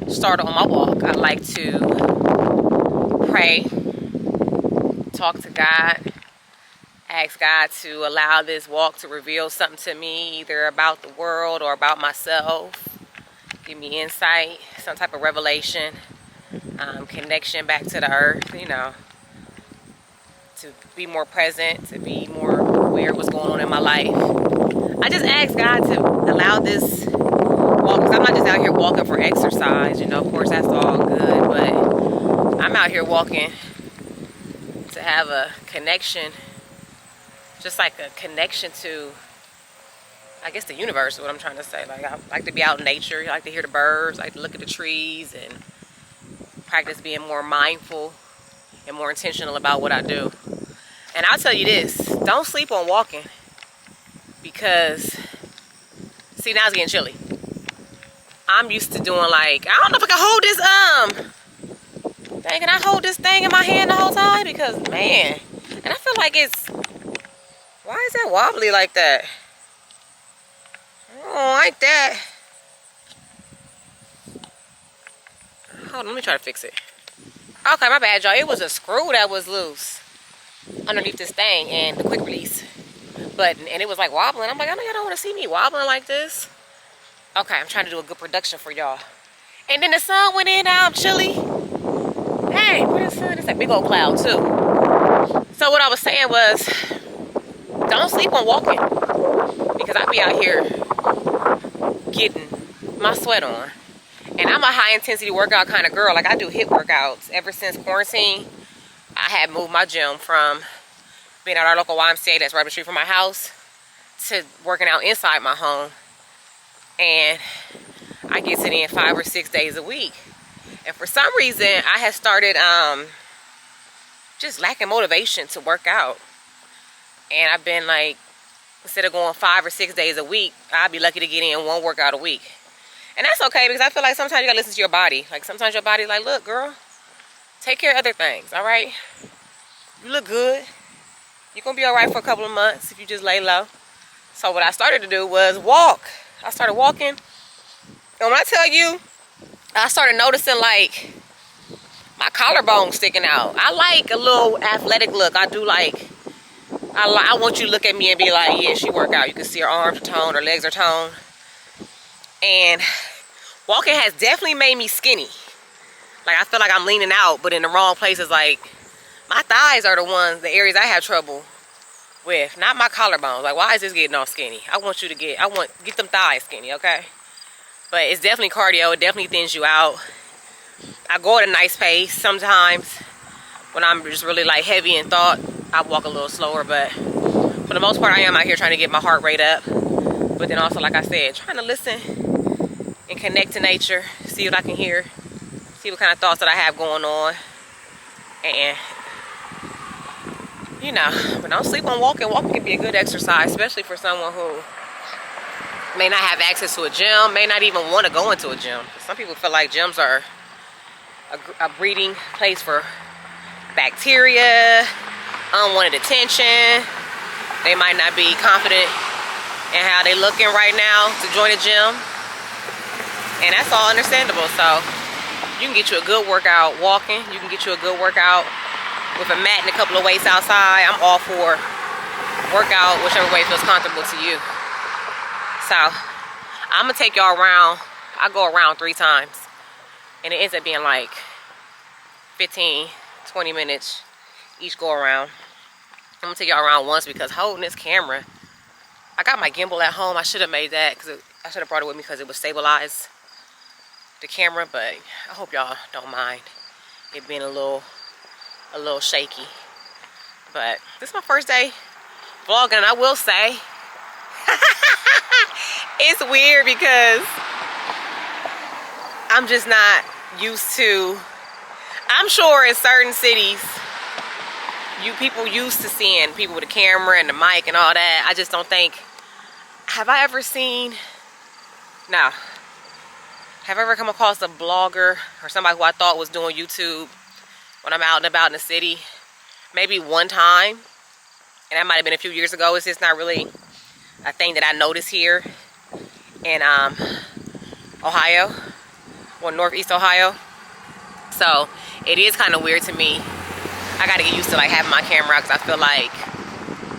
started on my walk, I like to pray, talk to God, ask God to allow this walk to reveal something to me, either about the world or about myself. Give me insight, some type of revelation, connection back to the earth, you know, to be more present, to be more aware of what's going on in my life. I just ask God to allow this walk, because I'm not just out here walking for exercise, you know, of course that's all good, but I'm out here walking to have a connection, just like a connection to, I guess, the universe is what I'm trying to say. Like, I like to be out in nature. I like to hear the birds. I like to look at the trees and practice being more mindful and more intentional about what I do. And I'll tell you this, don't sleep on walking, because, see, now it's getting chilly. I'm used to doing like, I don't know if I can hold this, dang, can I hold this thing in my hand the whole time? Because, man, and I feel like it's, why is that wobbly like that? I don't like that. Hold on, let me try to fix it. Okay, my bad, y'all. It was a screw that was loose underneath this thing and the quick release button, and it was like wobbling. I'm like, I know y'all don't want to see me wobbling like this. Okay, I'm trying to do a good production for y'all. And then the sun went in, now I'm chilly. Hey, where the sun? It's a big old cloud too. So what I was saying was, don't sleep on walking, because I be out here getting my sweat on. And I'm a high intensity workout kind of girl. Like, I do HIIT workouts. Ever since quarantine, I had moved my gym from being at our local YMCA that's right up the street from my house to working out inside my home. And I get it in 5 or 6 days a week. And for some reason, I had started just lacking motivation to work out. And I've been like, instead of going 5 or 6 days a week, I'd be lucky to get in 1 workout a week. And that's okay, because I feel like sometimes you gotta listen to your body. Like, sometimes your body's like, look, girl, take care of other things, all right? You look good. You're gonna be all right for a couple of months if you just lay low. So what I started to do was walk. I started walking. And when I tell you, I started noticing, like, my collarbone sticking out. I like a little athletic look. I do like, I want you to look at me and be like, yeah, she work out. You can see her arms are toned, her legs are toned. And walking has definitely made me skinny. Like, I feel like I'm leaning out, but in the wrong places. Like, my thighs are the ones, the areas I have trouble with, not my collarbones. Like, why is this getting all skinny? I want you to get them thighs skinny, okay? But it's definitely cardio. It definitely thins you out. I go at a nice pace. Sometimes when I'm just really like heavy in thought, I walk a little slower, but for the most part, I am out here trying to get my heart rate up. But then also, like I said, trying to listen and connect to nature, see what I can hear, see what kind of thoughts that I have going on. And, you know, but don't sleep on walking. Walking can be a good exercise, especially for someone who may not have access to a gym, may not even want to go into a gym. Some people feel like gyms are a breeding place for bacteria, unwanted attention. They might not be confident in how they looking right now to join a gym. And that's all understandable. So you can get you a good workout walking. You can get you a good workout with a mat and a couple of weights outside. I'm all for workout whichever way feels comfortable to you. So I'm gonna take y'all around. I go around 3 times and it ends up being like 15-20 minutes each go around. I'm gonna take y'all around once because holding this camera, I got my gimbal at home. I should have made that because I should have brought it with me because it would stabilize the camera, but I hope y'all don't mind it being a little shaky. But this is my first day vlogging, and I will say it's weird because I'm just not used to, I'm sure in certain cities people used to seeing people with a camera and the mic and all that. I just don't think, have I ever come across a blogger or somebody who I thought was doing YouTube when I'm out and about in the city? Maybe one time, and that might have been a few years ago. It's just not really a thing that I notice here in Ohio, or Northeast Ohio. So it is kind of weird to me. I gotta get used to like having my camera out because I feel like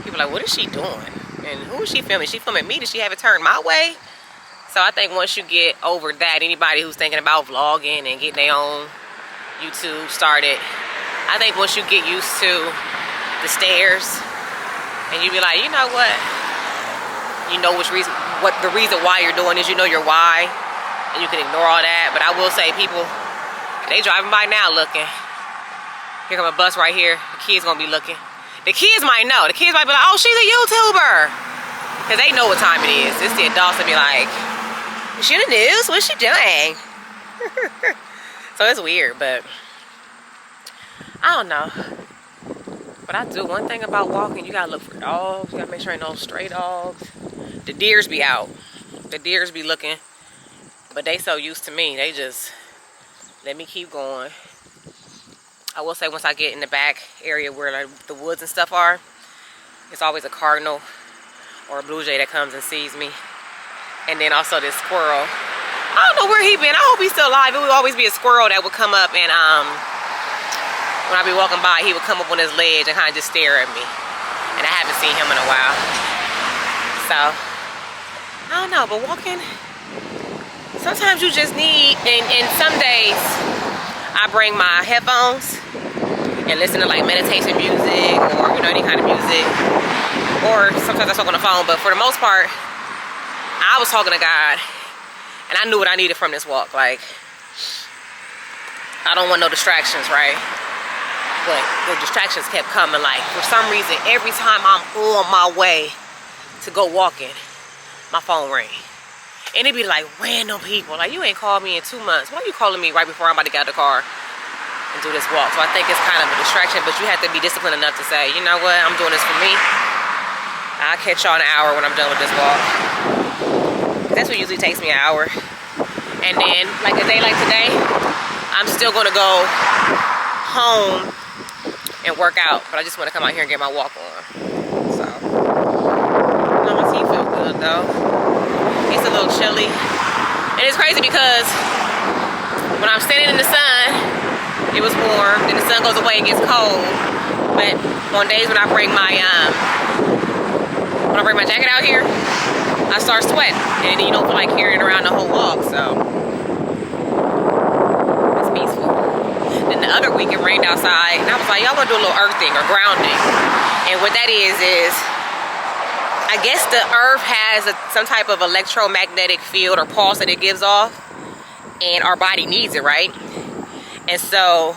people are like, what is she doing? And who is she filming? Is she filming me? Does she have it turned my way? So I think once you get over that, anybody who's thinking about vlogging and getting their own YouTube started, I think once you get used to the stairs and you be like, you know what? You know the reason why you're doing is, you know your why, and you can ignore all that. But I will say people, they driving by now looking. Here come a bus right here. The kids gonna be looking. The kids might know. The kids might be like, oh, she's a YouTuber. Because they know what time it is. It's the adults that be like, is she in the news? What's she doing? So it's weird, but I don't know. But I do one thing about walking, you gotta look for dogs. You gotta make sure ain't no stray dogs. The deers be out. The deers be looking. But they so used to me, they just let me keep going. I will say once I get in the back area where like the woods and stuff are, it's always a cardinal or a blue jay that comes and sees me. And then also this squirrel. I don't know where he been. I hope he's still alive. It would always be a squirrel that would come up and when I be walking by, he would come up on his ledge and kind of just stare at me. And I haven't seen him in a while. So, I don't know, but walking, sometimes you just need, and some days, I bring my headphones and listen to like meditation music or, you know, any kind of music. Or sometimes I talk on the phone, but for the most part, I was talking to God and I knew what I needed from this walk. Like, I don't want no distractions, right? But the distractions kept coming. Like, for some reason, every time I'm on my way to go walking, my phone rang. And it'd be like random people. Like, you ain't called me in 2 months. Why are you calling me right before I'm about to get out of the car and do this walk? So I think it's kind of a distraction, but you have to be disciplined enough to say, you know what, I'm doing this for me. I'll catch y'all in an hour when I'm done with this walk. That's what usually takes me an hour. And then, like a day like today, I'm still gonna go home and work out, but I just want to come out here and get my walk on. So, my teeth feel good though. It's a little chilly, and it's crazy because when I'm standing in the sun, it was warm. Then the sun goes away, it gets cold. But on days when I bring my jacket out here, I start sweating, and then you don't feel like carrying around the whole walk. So it's peaceful. Then the other week it rained outside, and I was like, y'all gonna do a little earthing or grounding, and what that is I guess the earth has some type of electromagnetic field or pulse that it gives off, and our body needs it, right? And so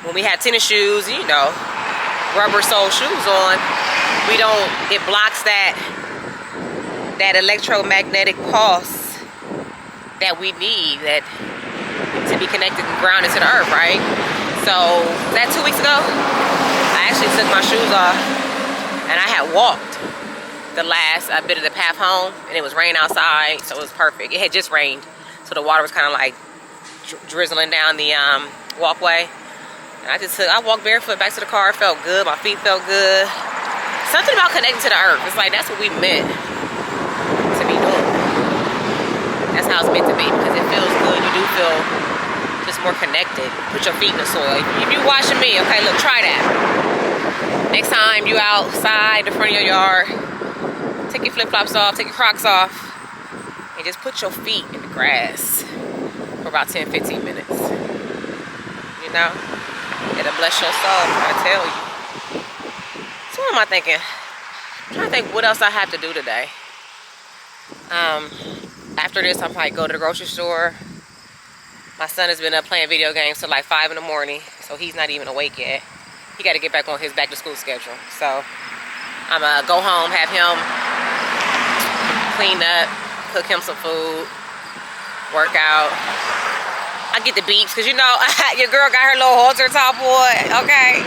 when we have tennis shoes, you know, rubber sole shoes on, it blocks that electromagnetic pulse that we need to be connected and grounded to the earth, right? So that 2 weeks ago, I actually took my shoes off and I had walked the last bit of the path home, and it was raining outside, so it was perfect. It had just rained, so the water was kind of like drizzling down the walkway. And I walked barefoot back to the car. It felt good. My feet felt good. Something about connecting to the earth. It's like that's what we meant to be doing. That's how it's meant to be because it feels good. You do feel just more connected. Put your feet in the soil. If you watching me, okay, look, try that. Next time you outside the front of your yard, take your flip-flops off, take your Crocs off, and just put your feet in the grass for about 10-15 minutes. You know? It'll bless your soul, I tell you. So what am I thinking? I'm trying to think what else I have to do today. After this, I'll probably go to the grocery store. My son has been up playing video games till like 5 in the morning, so he's not even awake yet. He got to get back on his back to school schedule. So I'm gonna go home, have him clean up, cook him some food, work out. I get the beeps because you know your girl got her little halter top on, okay?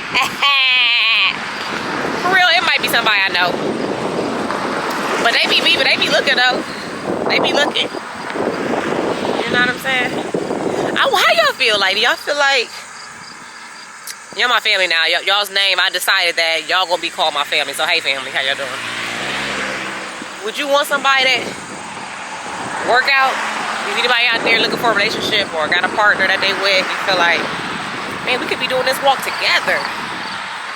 For real, it might be somebody I know. But they be beeping, they be looking though. They be looking. You know what I'm saying? How y'all feel? Like, do y'all feel like y'all my family now? Y'all's name, I decided that y'all gonna be called my family. So hey family, how y'all doing? Would you want somebody that work out? Is anybody out there looking for a relationship or got a partner that they with? You feel like, man, we could be doing this walk together.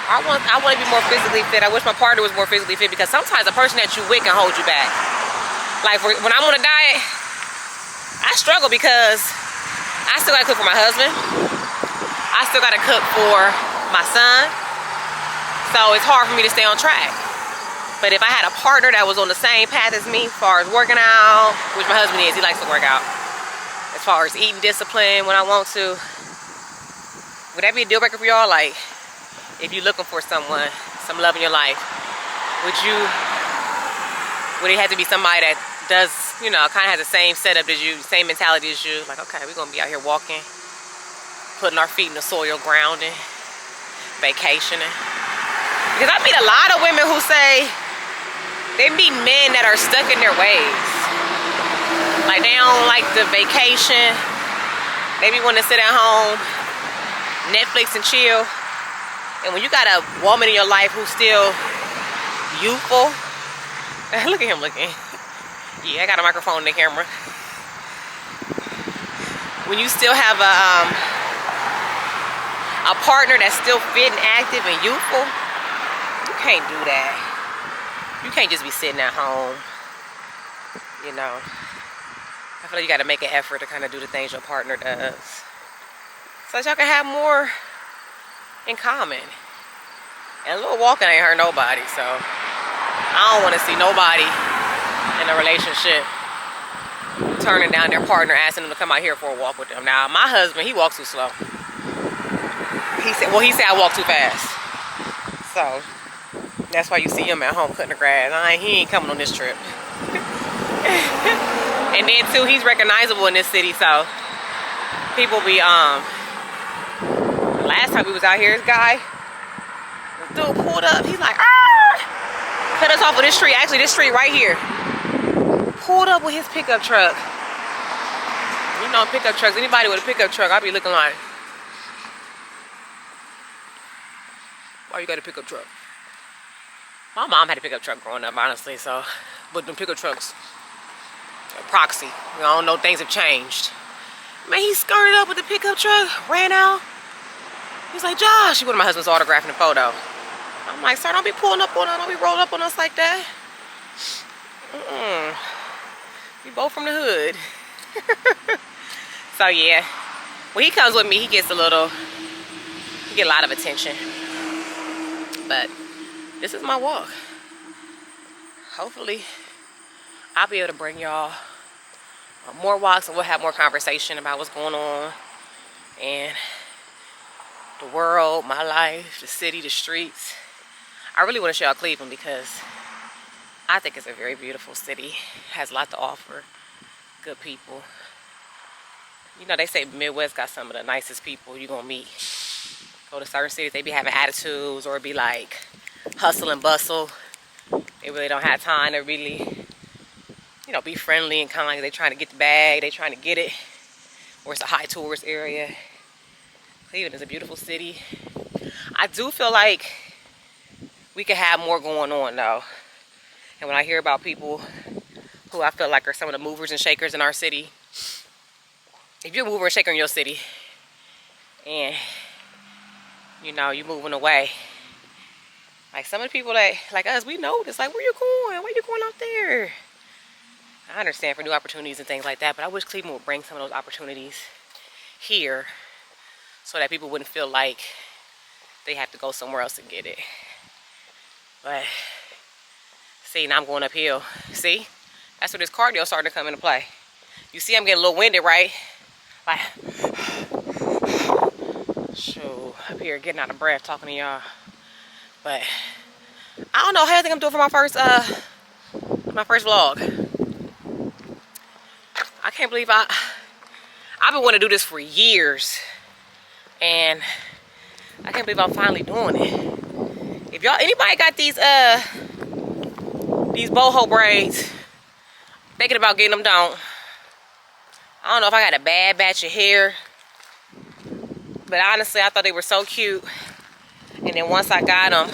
I want to be more physically fit. I wish my partner was more physically fit because sometimes a person that you with can hold you back. Like when I'm on a diet, I struggle because I still gotta cook for my husband. I still gotta cook for my son. So it's hard for me to stay on track. But if I had a partner that was on the same path as me as far as working out, which my husband is, he likes to work out. As far as eating discipline when I want to, would that be a deal breaker for y'all? Like, if you're looking for someone, some love in your life, would it have to be somebody that does, you know, kind of has the same setup as you, same mentality as you? Like, okay, we're gonna be out here walking, putting our feet in the soil, grounding, vacationing. Because I meet a lot of women who say they meet men that are stuck in their ways. Like they don't like the vacation. They be wanting to sit at home, Netflix and chill. And when you got a woman in your life who's still youthful, look at him looking. Yeah, I got a microphone in the camera. When you still have a partner that's still fit and active and youthful, you can't do that. You can't just be sitting at home. You know, I feel like you got to make an effort to kind of do the things your partner does, so that y'all can have more in common. And a little walking ain't hurt nobody, so I don't want to see nobody in a relationship turning down their partner, asking them to come out here for a walk with them. Now, my husband, he walks too slow. He said I walk too fast. So that's why you see him at home cutting the grass. He ain't coming on this trip. And then too, he's recognizable in this city, so people be last time we was out here, this guy, this dude pulled up. He's like, ah! Cut us off with this street. Actually, this street right here. Pulled up with his pickup truck. You know, pickup trucks. Anybody with a pickup truck, I'll be looking like, why you got a pickup truck? My mom had a pickup truck growing up, honestly, so, but them pickup trucks, proxy. I don't know, things have changed. Man, he skirted up with the pickup truck, ran out. He's like, Josh, he wanted my husband's autograph in the photo. I'm like, sir, don't be pulling up on us, don't be rolling up on us like that. We both from the hood. So yeah, when he comes with me, he get a lot of attention. But this is my walk. Hopefully, I'll be able to bring y'all more walks and we'll have more conversation about what's going on and the world, my life, the city, the streets. I really want to show y'all Cleveland because I think it's a very beautiful city. It has a lot to offer. Good people. You know, they say Midwest got some of the nicest people you're gonna meet. Go to certain cities, they be having attitudes or be like hustle and bustle. They really don't have time to really, you know, be friendly and kind of like they trying to get the bag, they trying to get it. Or it's a high tourist area. Cleveland is a beautiful city. I do feel like we could have more going on though. And when I hear about people who I feel like are some of the movers and shakers in our city. If you're a mover and shaker in your city and you know you moving away, like some of the people that like us, we notice like, where you going? Where you going out there? I understand for new opportunities and things like that, but I wish Cleveland would bring some of those opportunities here so that people wouldn't feel like they have to go somewhere else to get it. But see, now I'm going uphill. See, that's where this cardio starting to come into play. You see I'm getting a little winded, right? Like, shoot, up here getting out of breath talking to y'all. But I don't know how I think I'm doing for my first vlog. I can't believe I've been wanting to do this for years, and I can't believe I'm finally doing it. If y'all, anybody got these boho braids, thinking about getting them done. I don't know if I got a bad batch of hair, but honestly, I thought they were so cute. And then once I got them,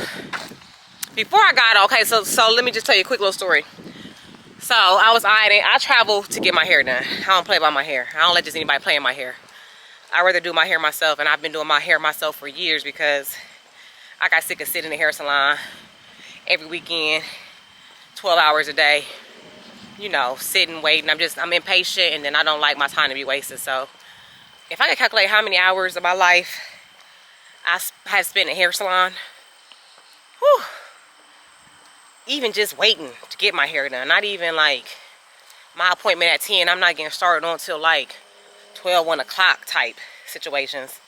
before I got them, okay, so let me just tell you a quick little story. So I travel to get my hair done. I don't play about my hair. I don't let just anybody play in my hair. I rather do my hair myself, and I've been doing my hair myself for years because I got sick of sitting in the hair salon every weekend, 12 hours a day, you know, sitting, waiting. I'm impatient, and then I don't like my time to be wasted. So if I could calculate how many hours of my life I have spent in a hair salon, whew, even just waiting to get my hair done, not even like my appointment at 10, I'm not getting started until like 12, 1 o'clock type situations.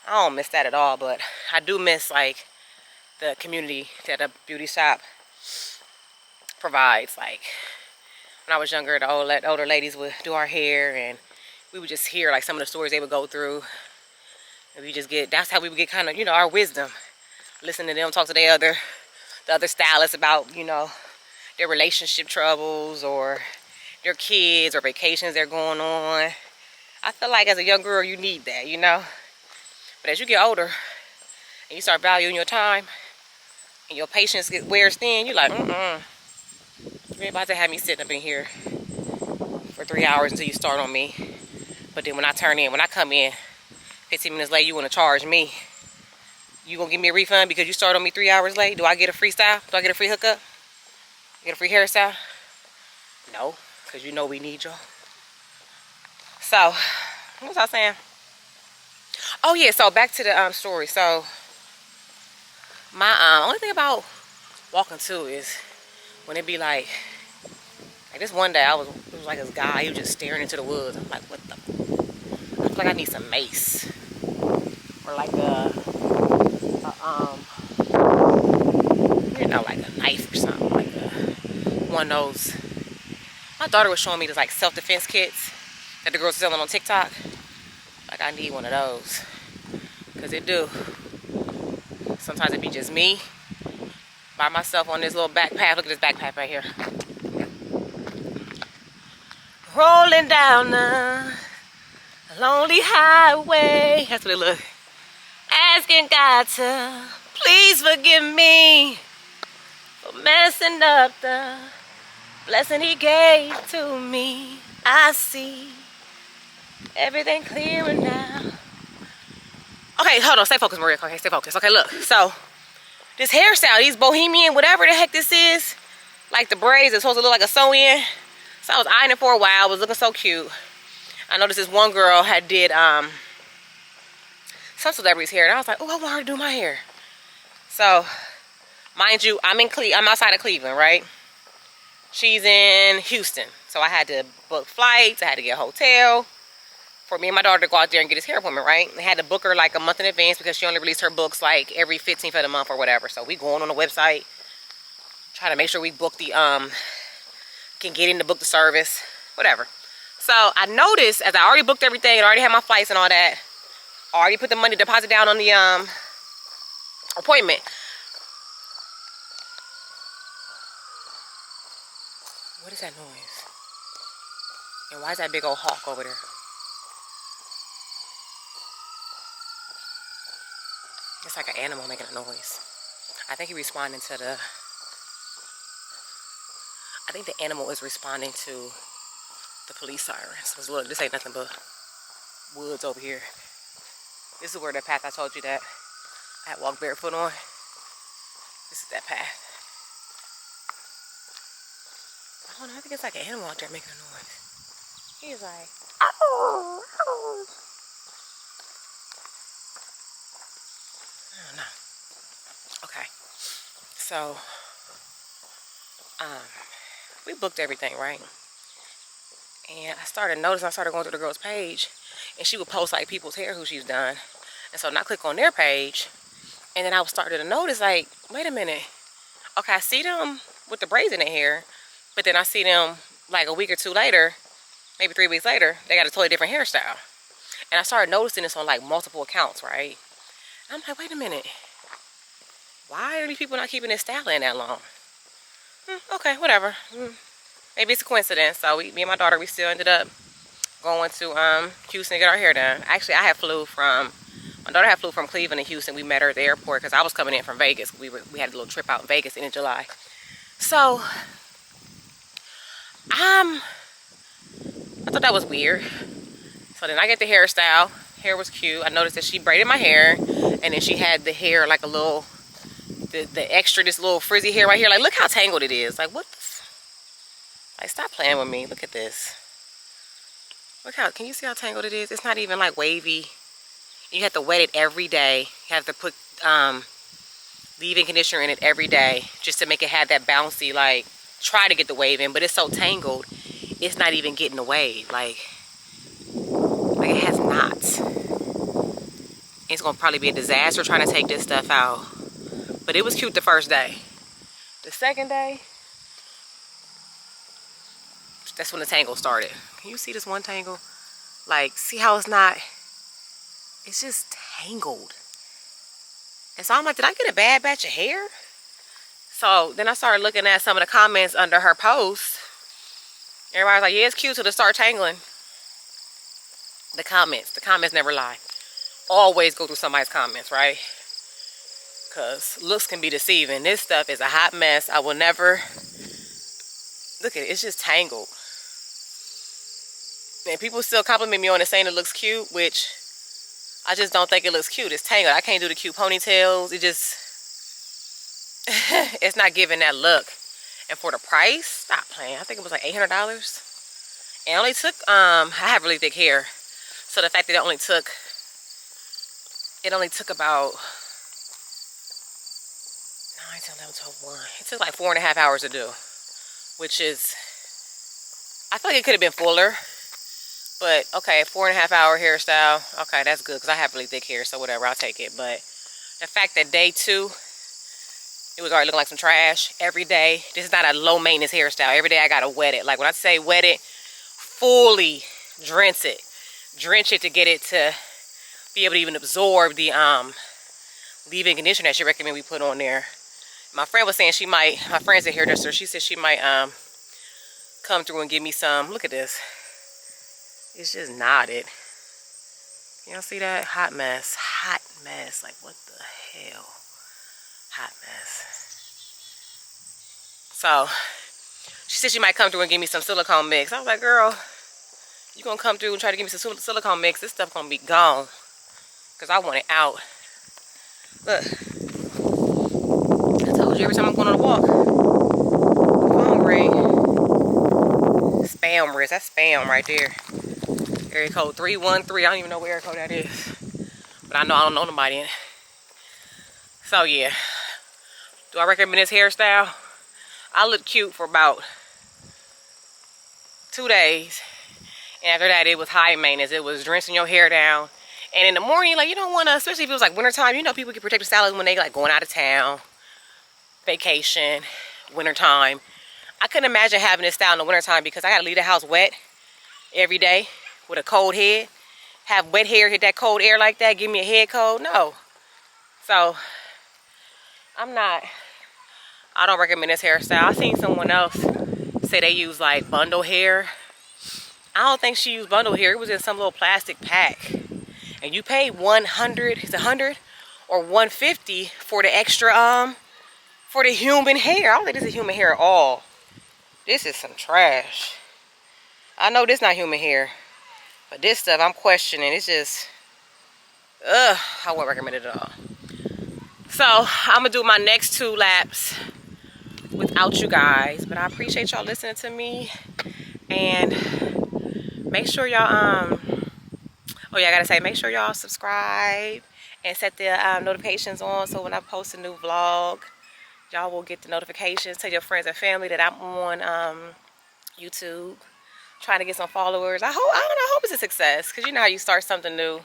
I don't miss that at all, but I do miss like the community that a beauty shop provides. Like when I was younger, the older ladies would do our hair, and we would just hear like some of the stories they would go through, and that's how we would get kind of, you know, our wisdom, listening to them talk to the other stylists about, you know, their relationship troubles or their kids or vacations they're going on. I feel like as a young girl you need that, you know. But as you get older and you start valuing your time and your patience wears thin, you're like, you ain't about to have me sitting up in here for 3 hours until you start on me. But then when I come in 15 minutes late, you want to charge me. You gonna give me a refund because you started on me 3 hours late? Do I get a free style? Do I get a free hookup? Get a free hairstyle? No, because you know we need y'all. So, what was I saying? Oh yeah, so back to the story. So, my only thing about walking too is when it be like this one day it was like this guy, he was just staring into the woods. I'm like, what the? I feel like I need some mace or like you know, like a knife or something, like one of those. My daughter was showing me this like self-defense kits that the girls are selling on TikTok. Like I need one of those, cause it do. Sometimes it be just me by myself on this little backpack. Look at this backpack right here. Rolling down a lonely highway. That's what it looks. Asking God to please forgive me for messing up the blessing he gave to me. I see everything clearer now. Okay, hold on. Stay focused, Maria. Okay, stay focused. Okay, look. So, this hairstyle, these bohemian, whatever the heck this is, like the braids, it's supposed to look like a sew-in. So, I was eyeing it for a while. It was looking so cute. I noticed this one girl had did some celebrity's hair, and I was like, oh, I want her to do my hair. So, mind you, I'm outside of Cleveland, right? She's in Houston. So, I had to book flights. I had to get a hotel for me and my daughter to go out there and get his hair appointment, right? I had to book her like a month in advance because she only released her books like every 15th of the month or whatever. So we going on the website, try to make sure we book the, can get in to book the service, whatever. So I noticed as I already booked everything and already had my flights and all that, already put the money deposit down on the appointment. What is that noise? And why is that big old hawk over there? It's like an animal making a noise. I think he's responding to the... I think the animal is responding to the police sirens. Look, this ain't nothing but woods over here. This is where the path I told you that I had walked barefoot on. This is that path. I don't know, I think it's like an animal out there making a noise. He's like, oh, oh. I don't know. Okay. So, we booked everything, right? And I started noticing, I started going through the girl's page, and she would post like people's hair who she's done. And so then I click on their page, and then I was starting to notice, like, wait a minute. Okay, I see them with the braids in their hair, but then I see them like a week or two later, maybe 3 weeks later, they got a totally different hairstyle. And I started noticing this on like multiple accounts, right? And I'm like, wait a minute. Why are these people not keeping this style in that long? Okay, whatever. Maybe it's a coincidence. So me and my daughter, we still ended up going to Houston to get our hair done. Actually, my daughter had flew from Cleveland to Houston. We met her at the airport because I was coming in from Vegas. We had a little trip out in Vegas in July. So, I thought that was weird. So then I get the hairstyle. Hair was cute. I noticed that she braided my hair, and then she had the hair like a little, the extra, this little frizzy hair right here. Like, look how tangled it is. Like, what the like, stop playing with me. Look at this. Look how, can you see how tangled it is? It's not even like wavy. You have to wet it every day. You have to put leave-in conditioner in it every day just to make it have that bouncy, like, try to get the wave in, but it's so tangled, it's not even getting the wave. Like it has knots. It's gonna probably be a disaster trying to take this stuff out. But it was cute the first day. The second day, that's when the tangle started. Can you see this one tangle? Like, see how it's not, it's just tangled. And so I'm like, did I get a bad batch of hair? So then I started looking at some of the comments under her post. Everybody's like, yeah, it's cute till it start tangling. The comments never lie. Always go through somebody's comments, right? Because looks can be deceiving. This stuff is a hot mess. I will never, look at it, it's just tangled. And people still compliment me on it, saying it looks cute, which I just don't think it looks cute. It's tangled. I can't do the cute ponytails. It just, it's not giving that look. And for the price, stop playing. I think it was like $800. And it only took, I have really thick hair. So the fact that it only took about 9, 10, 11, 12, 1. It took like 4.5 hours to do. Which is, I feel like it could have been fuller. But, okay, 4.5 hour hairstyle. Okay, that's good because I have really thick hair, so whatever, I'll take it. But the fact that day 2, it was already looking like some trash every day. This is not a low maintenance hairstyle. Every day I gotta wet it. Like when I say wet it, fully drench it. Drench it to get it to be able to even absorb the leave-in conditioner that she recommended we put on there. My friend was saying she might, my friend's a hairdresser, she said she might come through and give me some. Look at this. It's just knotted. Y'all see that? Hot mess. Hot mess. Like, what the hell? Hot mess. So, she said she might come through and give me some silicone mix. I was like, girl, you gonna come through and try to give me some silicone mix? This stuff gonna be gone. Because I want it out. Look. I told you every time I'm going on a walk, the phone ring. Spam risk. That's spam right there. Area code 313. I don't even know what area code that is. But I know I don't know nobody in it. So yeah. Do I recommend this hairstyle? I looked cute for about 2 days. And after that, it was high maintenance. It was rinsing your hair down. And in the morning, like, you don't want to, especially if it was like wintertime, you know, people get protective stylists when they like going out of town, vacation, wintertime. I couldn't imagine having this style in the wintertime because I got to leave the house wet every day with a cold head. Have wet hair, hit that cold air like that, give me a head cold. No. So, I don't recommend this hairstyle. I seen someone else say they use like bundle hair. I don't think she used bundle hair. It was in some little plastic pack. And you pay 100, it's 100 or 150 for the extra, for the human hair. I don't think this is human hair at all. This is some trash. I know this not human hair, but this stuff I'm questioning. It's just, I wouldn't recommend it at all. So I'm gonna do my next 2 laps without you guys, but I appreciate y'all listening to me. And make sure y'all oh yeah, I gotta say, make sure y'all subscribe and set the notifications on, so when I post a new vlog, y'all will get the notifications. Tell your friends and family that I'm on YouTube, trying to get some followers. I hope it's a success, because you know how you start something new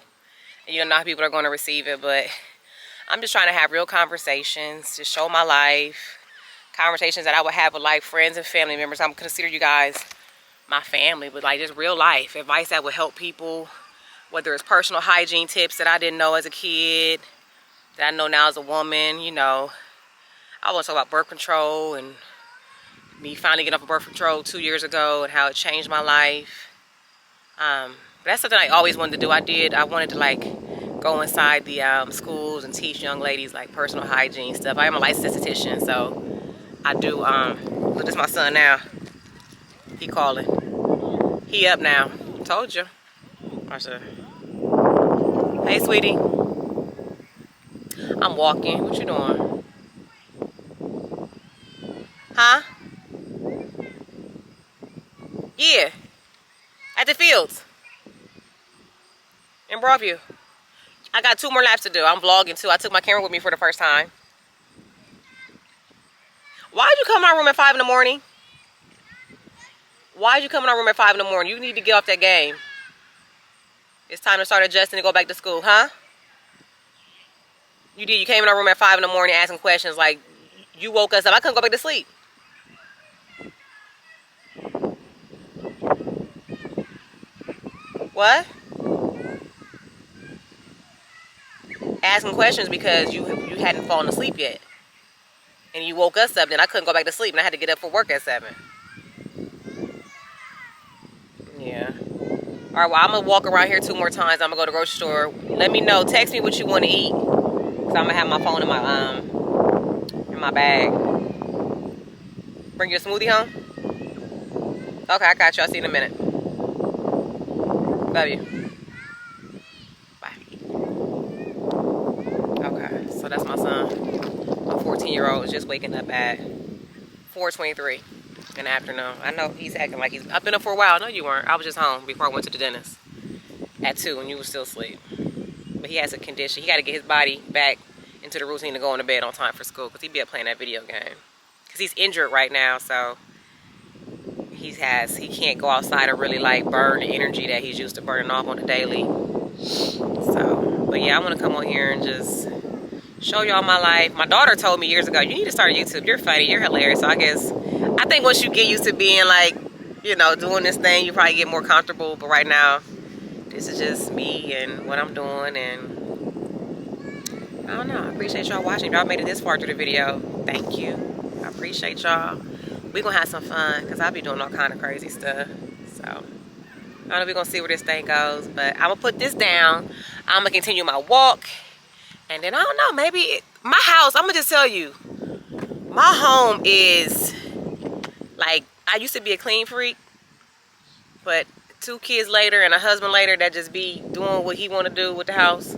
and you don't know how people are going to receive it. But I'm just trying to have real conversations to show my life, conversations that I would have with like friends and family members. I'm consider you guys my family, but like just real life advice that would help people, whether it's personal hygiene tips that I didn't know as a kid, that I know now as a woman. You know, I want to talk about birth control and me finally getting off of birth control 2 years ago and how it changed my life. But that's something I always wanted to do. I wanted to like go inside the schools and teach young ladies like personal hygiene stuff. I am a licensed esthetician, so I do. Look, this is my son now. He calling. He up now. Told you. I said, hey, sweetie. I'm walking. What you doing? Huh? Yeah. At the fields. In Broadview. I got 2 more laps to do. I'm vlogging too. I took my camera with me for the first time. Why'd you come in our room at 5 in the morning? Why'd you come in our room at 5 in the morning? You need to get off that game. It's time to start adjusting and go back to school, huh? You did. You came in our room at 5 in the morning asking questions like you woke us up. I couldn't go back to sleep. What? Asking questions because you hadn't fallen asleep yet. And you woke us up, then I couldn't go back to sleep and I had to get up for work at 7. Yeah. Alright, well, I'm going to walk around here 2 more times. I'm going to go to the grocery store. Let me know. Text me what you want to eat. Because I'm going to have my phone in my bag. Bring you a smoothie home? Okay, I got you. I'll see you in a minute. Love you. Bye. Okay, so that's my son. My 14-year-old is just waking up at 4:23 in the afternoon. I know he's acting like I've been up for a while. No, you weren't. I was just home before I went to the dentist at 2 and you were still asleep. But he has a condition. He got to get his body back into the routine to go into bed on time for school, because he be up playing that video game. Because he's injured right now, so he can't go outside and really like burn the energy that he's used to burning off on the daily. So, but yeah, I want to come on here and just show y'all my life. My daughter told me years ago, you need to start YouTube. You're funny, you're hilarious. So I think once you get used to being like, you know, doing this thing, you probably get more comfortable. But right now, this is just me and what I'm doing. And I don't know, I appreciate y'all watching. If y'all made it this far through the video, thank you. I appreciate y'all. We're going to have some fun, because I'll be doing all kind of crazy stuff. So, I don't know if we're going to see where this thing goes. But I'm going to put this down. I'm going to continue my walk. And then, I don't know, maybe my house, I'm going to just tell you. My home is, like, I used to be a clean freak. But 2 kids later and a husband later that just be doing what he want to do with the house.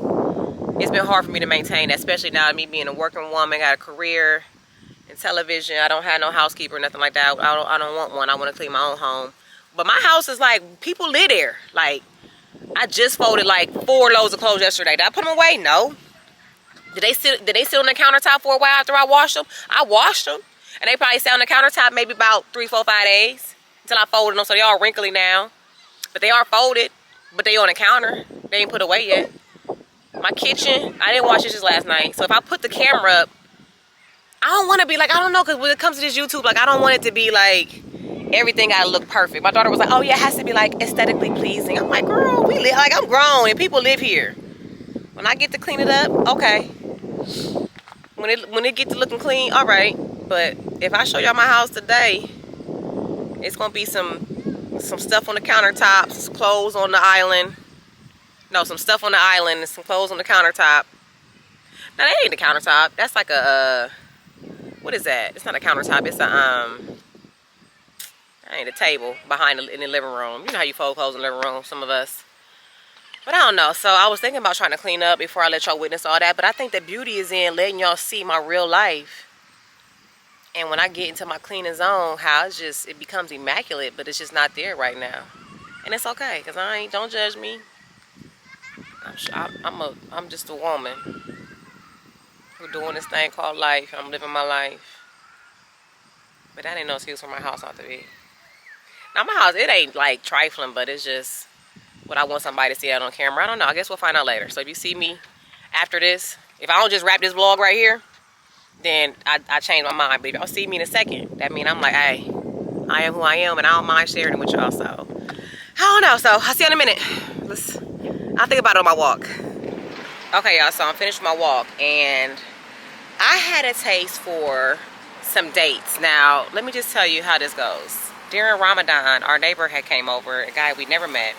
It's been hard for me to maintain that, especially now me being a working woman, got a career in television. I don't have no housekeeper or nothing like that. I don't want one. I want to clean my own home. But my house is like, people live there. Like, I just folded like 4 loads of clothes yesterday. Did I put them away? No. Did they sit on the countertop for a while after I washed them? I washed them. And they probably sat on the countertop maybe about 3, 4, 5 days until I folded them. So they all wrinkly now. But they are folded. But they on the counter. They ain't put away yet. My kitchen, I didn't wash dishes last night. So if I put the camera up, I don't want to be like, I don't know, because when it comes to this YouTube, like, I don't want it to be like everything gotta look perfect. My daughter was like, oh yeah, it has to be like aesthetically pleasing. I'm like, girl, we live, like, I'm grown and people live here. When I get to clean it up, okay. When it get to looking clean, all right. But if I show y'all my house today, it's gonna be some stuff on the countertops, some clothes on the island. No, some stuff on the island and some clothes on the countertop. Now that ain't the countertop. That's like a what is that? It's not a countertop. It's a I need a table behind in the living room. You know how you fold clothes in the living room, some of us. But I don't know. So I was thinking about trying to clean up before I let y'all witness all that. But I think the beauty is in letting y'all see my real life. And when I get into my cleaning zone, how it becomes immaculate, but it's just not there right now. And it's okay, because don't judge me. I'm just a woman who doing this thing called life. I'm living my life. But that ain't no excuse for my house not to be. Now my house, it ain't like trifling, but it's just what I want somebody to see out on camera. I don't know. I guess we'll find out later. So if you see me after this, if I don't just wrap this vlog right here, then I change my mind. But if y'all see me in a second, that means I'm like, hey, I am who I am, and I don't mind sharing it with y'all. So I don't know. So I'll see you in a minute. I'll think about it on my walk. Okay, y'all. So I'm finished my walk, and I had a taste for some dates. Now, let me just tell you how this goes. During Ramadan, our neighbor had came over, a guy we never met,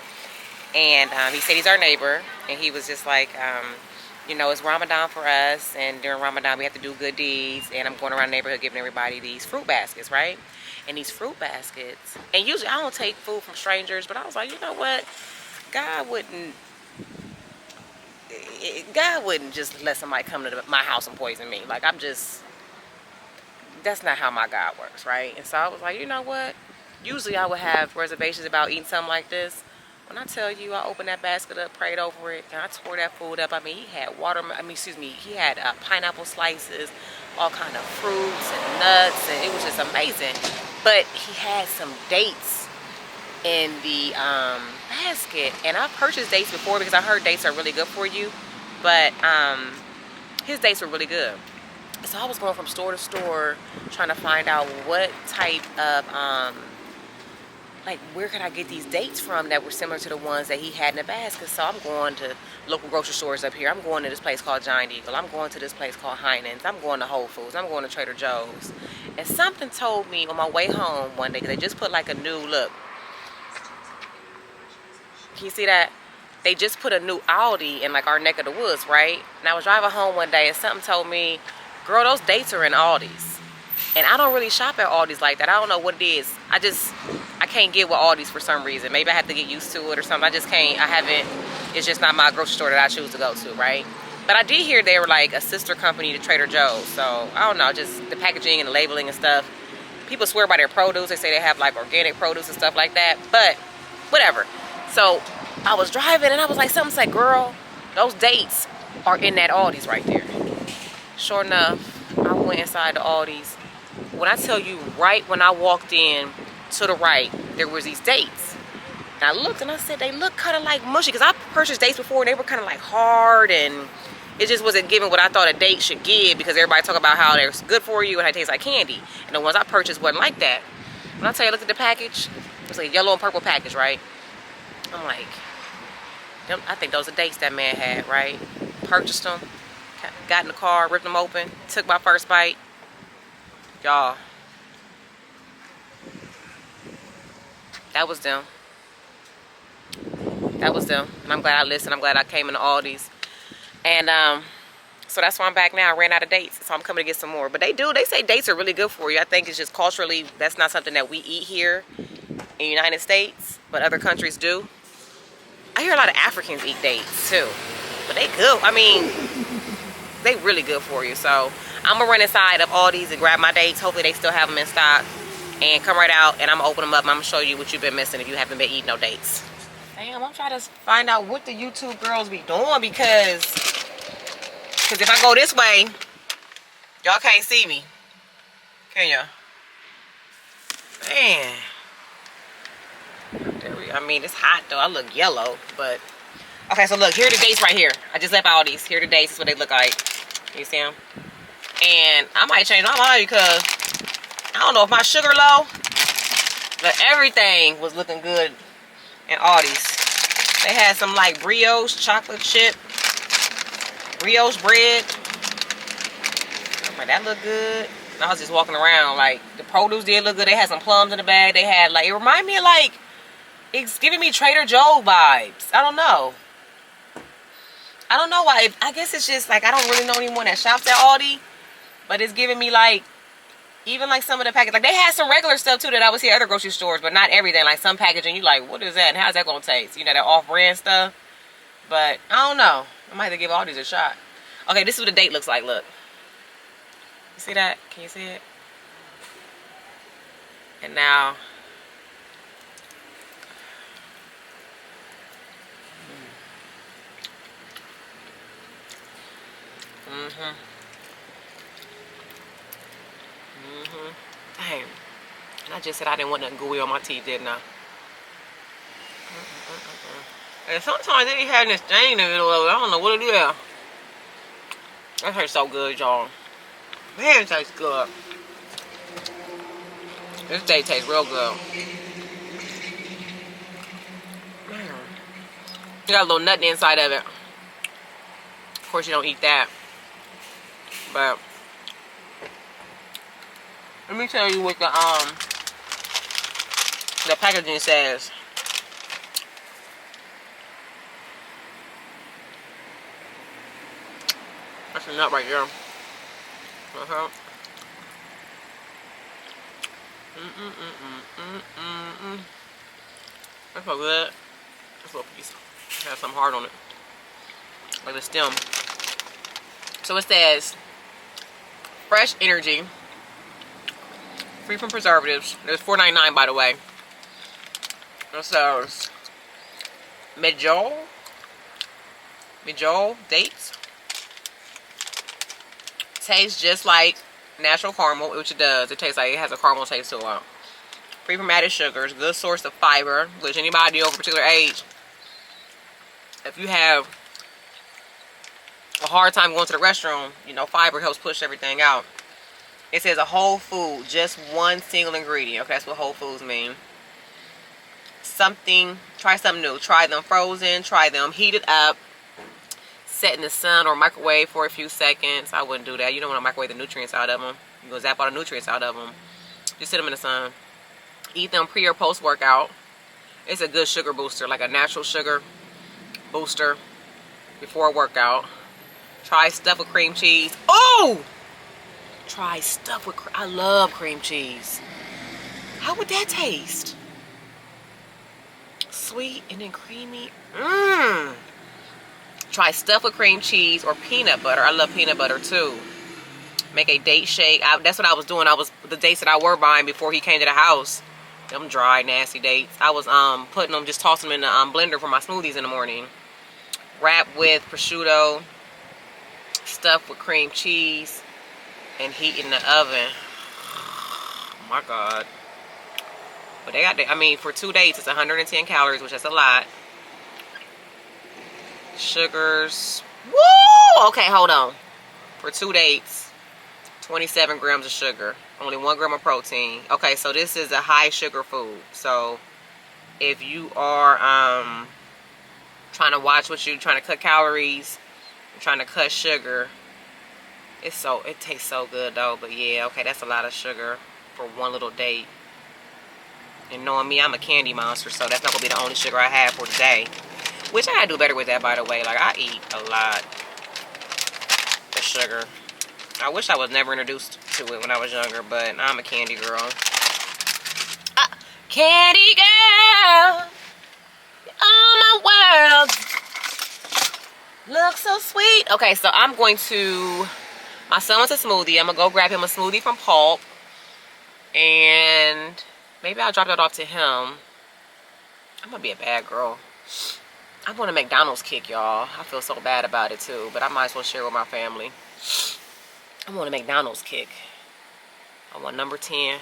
and he said he's our neighbor, and he was just like, you know, it's Ramadan for us, and during Ramadan we have to do good deeds, and I'm going around the neighborhood giving everybody these fruit baskets, right? And these fruit baskets, and usually I don't take food from strangers, but I was like, you know what? God wouldn't just let somebody come to my house and poison me. Like, that's not how my God works, right? And so I was like, you know what? Usually I would have reservations about eating something like this. When I tell you, I opened that basket up, prayed over it, and I tore that food up. I mean, he had he had pineapple slices, all kind of fruits and nuts, and it was just amazing. But he had some dates in the basket, and I've purchased dates before because I heard dates are really good for you, but his dates were really good. So I was going from store to store trying to find out what type of like, where could I get these dates from that were similar to the ones that he had in the basket. So I'm going to local grocery stores up here. I'm going to this place called Giant Eagle. I'm going to this place called Heinen's. I'm going to Whole Foods. I'm going to Trader Joe's. And something told me on my way home one day, because they just put like a new look. Can you see that? They just put a new Aldi in like our neck of the woods, right? And I was driving home one day and something told me, girl, those dates are in Aldi's. And I don't really shop at Aldi's like that. I don't know what it is. I can't get with Aldi's for some reason. Maybe I have to get used to it or something. I just can't. It's just not my grocery store that I choose to go to, right? But I did hear they were like a sister company to Trader Joe's. So, I don't know, just the packaging and the labeling and stuff. People swear by their produce. They say they have like organic produce and stuff like that. But, whatever. So, I was driving and I was like, something's like, girl, those dates are in that Aldi's right there. Sure enough, I went inside the Aldi's. When I tell you, right when I walked in to the right, there was these dates. And I looked and I said, they look kind of like mushy, because I purchased dates before and they were kind of like hard, and it just wasn't giving what I thought a date should give, because everybody talk about how they're good for you and how they taste like candy. And the ones I purchased wasn't like that. When I tell you, I looked at the package, it was like a yellow and purple package, right? I'm like, I think those are dates that man had, right? Purchased them, got in the car, ripped them open, took my first bite. Y'all, that was them. That was them. And I'm glad I listened. I'm glad I came into Aldi's. And so that's why I'm back now. I ran out of dates, so I'm coming to get some more. But they say dates are really good for you. I think it's just culturally, that's not something that we eat here in the United States, but other countries do. I hear a lot of Africans eat dates too, but they good. I mean, they really good for you. So I'm gonna run inside of Aldi's and grab my dates. Hopefully they still have them in stock, and come right out and I'm gonna open them up and I'm gonna show you what you've been missing if you haven't been eating no dates. Damn, I'm trying to find out what the YouTube girls be doing, because if I go this way, y'all can't see me. Can y'all? Man. I mean, it's hot though. I look yellow, but okay. So look, here are the dates right here. I just left Aldi's. Here are the dates. This is what they look like. You see them? And I might change my mind because I don't know if my sugar low, but everything was looking good in Aldi's. They had some like brioche chocolate chip, brioche bread. I'm like, that looked good. And I was just walking around, like, the produce did look good. They had some plums in the bag. They had like, it reminded me of like, it's giving me Trader Joe vibes. I don't know. I don't know why. I guess it's just like, I don't really know anyone that shops at Aldi, but it's giving me like, Even like some of the package, like they had some regular stuff too that I would see at other grocery stores, but not everything. Like some packaging, you like, what is that and how's that gonna taste? You know, that off-brand stuff. But I don't know. I might have to give all these a shot. Okay, this is what the date looks like. Look, you see that? Can you see it? And now, dang. And I just said I didn't want nothing gooey on my teeth, didn't I? And sometimes they have this thing in the middle of it. I don't know what it is. That tastes so good, y'all. Man, it tastes good. This day tastes real good. Man. You got a little nut inside of it. Of course, you don't eat that. But let me tell you what the packaging says. That's a nut right there. That's so good. This little piece has some hard on it, like the stem. So it says fresh energy, free from preservatives. There's $4.99 by the way. It says Medjool dates. Tastes just like natural caramel, which it does. It tastes like it has a caramel taste to it. Free from added sugars, good source of fiber, which anybody over a particular age, if you have a hard time going to the restroom, you know, fiber helps push everything out. It says a whole food, just one single ingredient. Okay, that's what whole foods mean. Try something new. Try them frozen, try them heated up, set in the sun or microwave for a few seconds. I wouldn't do that. You don't want to microwave the nutrients out of them. You're going to zap all the nutrients out of them. Just sit them in the sun. Eat them pre or post workout. It's a good sugar booster, like a natural sugar booster before a workout. Try stuff with cream cheese. Oh! Try stuff with I love cream cheese. How would that taste? Sweet and then creamy. Mmm. Try stuff with cream cheese or peanut butter. I love peanut butter too. Make a date shake. That's what I was doing. The dates that I were buying before he came to the house. Them dry, nasty dates. I was putting them, just tossing them in the blender for my smoothies in the morning. Wrap with prosciutto, stuff with cream cheese, and heat in the oven. Oh my God. But they got, I mean, for 2 dates, it's 110 calories, which is a lot. Sugars. Woo! Okay, hold on. For 2 dates, 27 grams of sugar. Only 1 gram of protein. Okay, so this is a high sugar food. So if you are trying to watch what you're trying to cut calories, you're trying to cut sugar, it tastes so good though. But yeah, okay, that's a lot of sugar for one little date. And knowing me, I'm a candy monster, so that's not gonna be the only sugar I have for today. Which I gotta do better with that, by the way. Like, I eat a lot of sugar. I wish I was never introduced to it when I was younger, but I'm a candy girl. Candy girl, oh my world, looks so sweet. Okay, so I'm going to, my son wants a smoothie. I'm gonna go grab him a smoothie from Pulp, and maybe I'll drop that off to him. I'm gonna be a bad girl. I want a McDonald's kick, y'all. I feel so bad about it too, but I might as well share with my family. I want a McDonald's kick. I want number 10.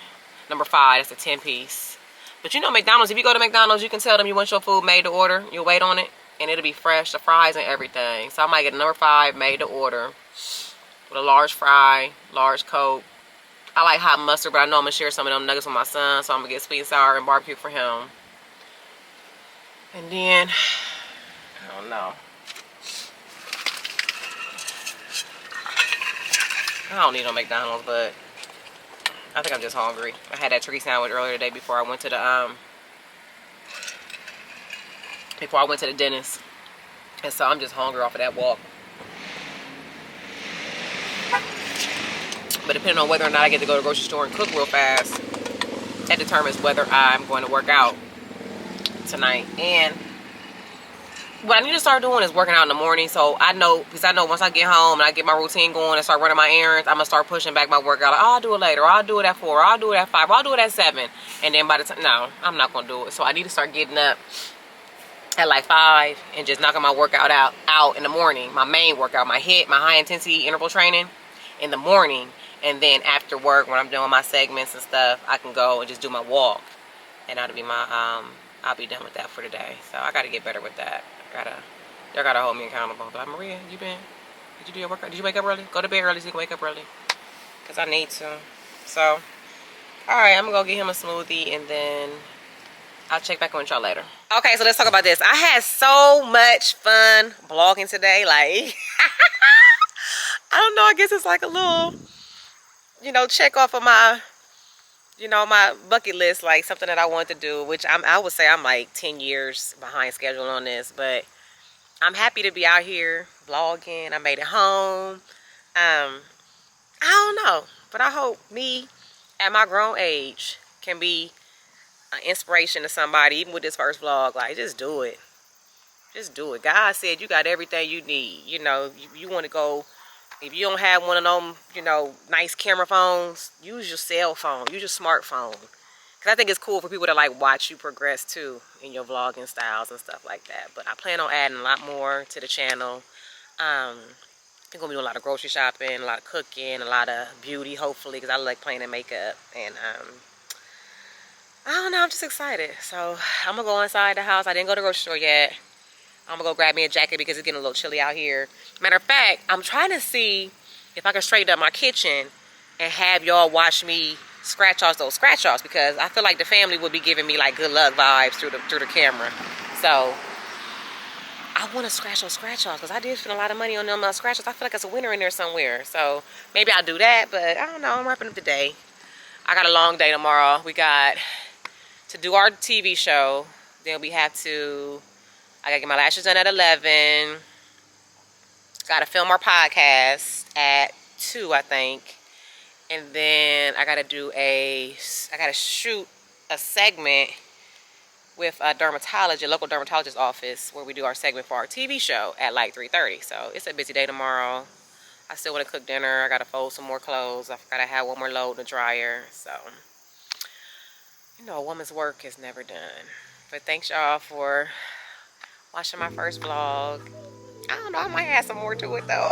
Number 5, that's a 10-piece. But you know McDonald's, if you go to McDonald's, you can tell them you want your food made to order. You'll wait on it, and it'll be fresh, the fries and everything. So I might get a number 5 made to order with a large fry, large Coke. I like hot mustard, but I know I'm going to share some of them nuggets with my son, so I'm going to get sweet and sour and barbecue for him. And then, I don't know. I don't need no McDonald's, but I think I'm just hungry. I had that turkey sandwich earlier today before I went to the dentist. And so I'm just hungry off of that walk. But depending on whether or not I get to go to the grocery store and cook real fast, that determines whether I'm going to work out tonight. And what I need to start doing is working out in the morning. So I know, because I know once I get home and I get my routine going and start running my errands, I'm going to start pushing back my workout. Like, oh, I'll do it later, or I'll do it at 4, or I'll do it at 5, or I'll do it at 7. And then by the time, no, I'm not going to do it. So I need to start getting up at like 5 and just knocking my workout out in the morning. My main workout, my HIIT, my high intensity interval training in the morning. And then after work, when I'm doing my segments and stuff, I can go and just do my walk. And that'll be my, I'll be done with that for today. So I got to get better with that. Y'all gotta hold me accountable. Like, Maria, did you do your workout? Did you wake up early? Go to bed early so you can wake up early. Because I need to. So, alright, I'm gonna go get him a smoothie and then I'll check back with y'all later. Okay, so let's talk about this. I had so much fun vlogging today. Like, I don't know, I guess it's like a little, you know, check off of my, you know, my bucket list, like something that I want to do, which I would say I'm like 10 years behind schedule on this, but I'm happy to be out here vlogging. I made it home. I don't know, but I hope me at my grown age can be an inspiration to somebody, even with this first vlog. Like, just do it. Just do it. God said you got everything you need. You know, you want to go. If you don't have one of them, you know, nice camera phones, use your cell phone, use your smartphone. Because I think it's cool for people to, like, watch you progress, too, in your vlogging styles and stuff like that. But I plan on adding a lot more to the channel. I'm going to be doing a lot of grocery shopping, a lot of cooking, a lot of beauty, hopefully, because I like playing in makeup. And, I don't know, I'm just excited. So, I'm going to go inside the house. I didn't go to the grocery store yet. I'm gonna go grab me a jacket because it's getting a little chilly out here. Matter of fact, I'm trying to see if I can straighten up my kitchen and have y'all watch me scratch off those scratch offs, because I feel like the family would be giving me like good luck vibes through the camera. So I want to scratch those scratch offs because I did spend a lot of money on them scratch offs. I feel like it's a winner in there somewhere. So maybe I'll do that, but I don't know. I'm wrapping up the day. I got a long day tomorrow. We got to do our TV show. Then we have to. I gotta get my lashes done at 11. Gotta film our podcast at 2, I think. And then I gotta shoot a segment with a local dermatologist office, where we do our segment for our TV show at like 3:30. So it's a busy day tomorrow. I still wanna cook dinner. I gotta fold some more clothes. I gotta have one more load in the dryer. So, you know, a woman's work is never done. But thanks y'all for watching my first vlog. I don't know, I might add some more to it though.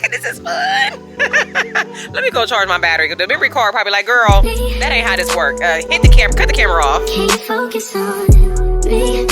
This is fun. Let me go charge my battery. The memory card probably like, girl, that ain't how this works. Hit the camera, cut the camera off. Can't focus on me.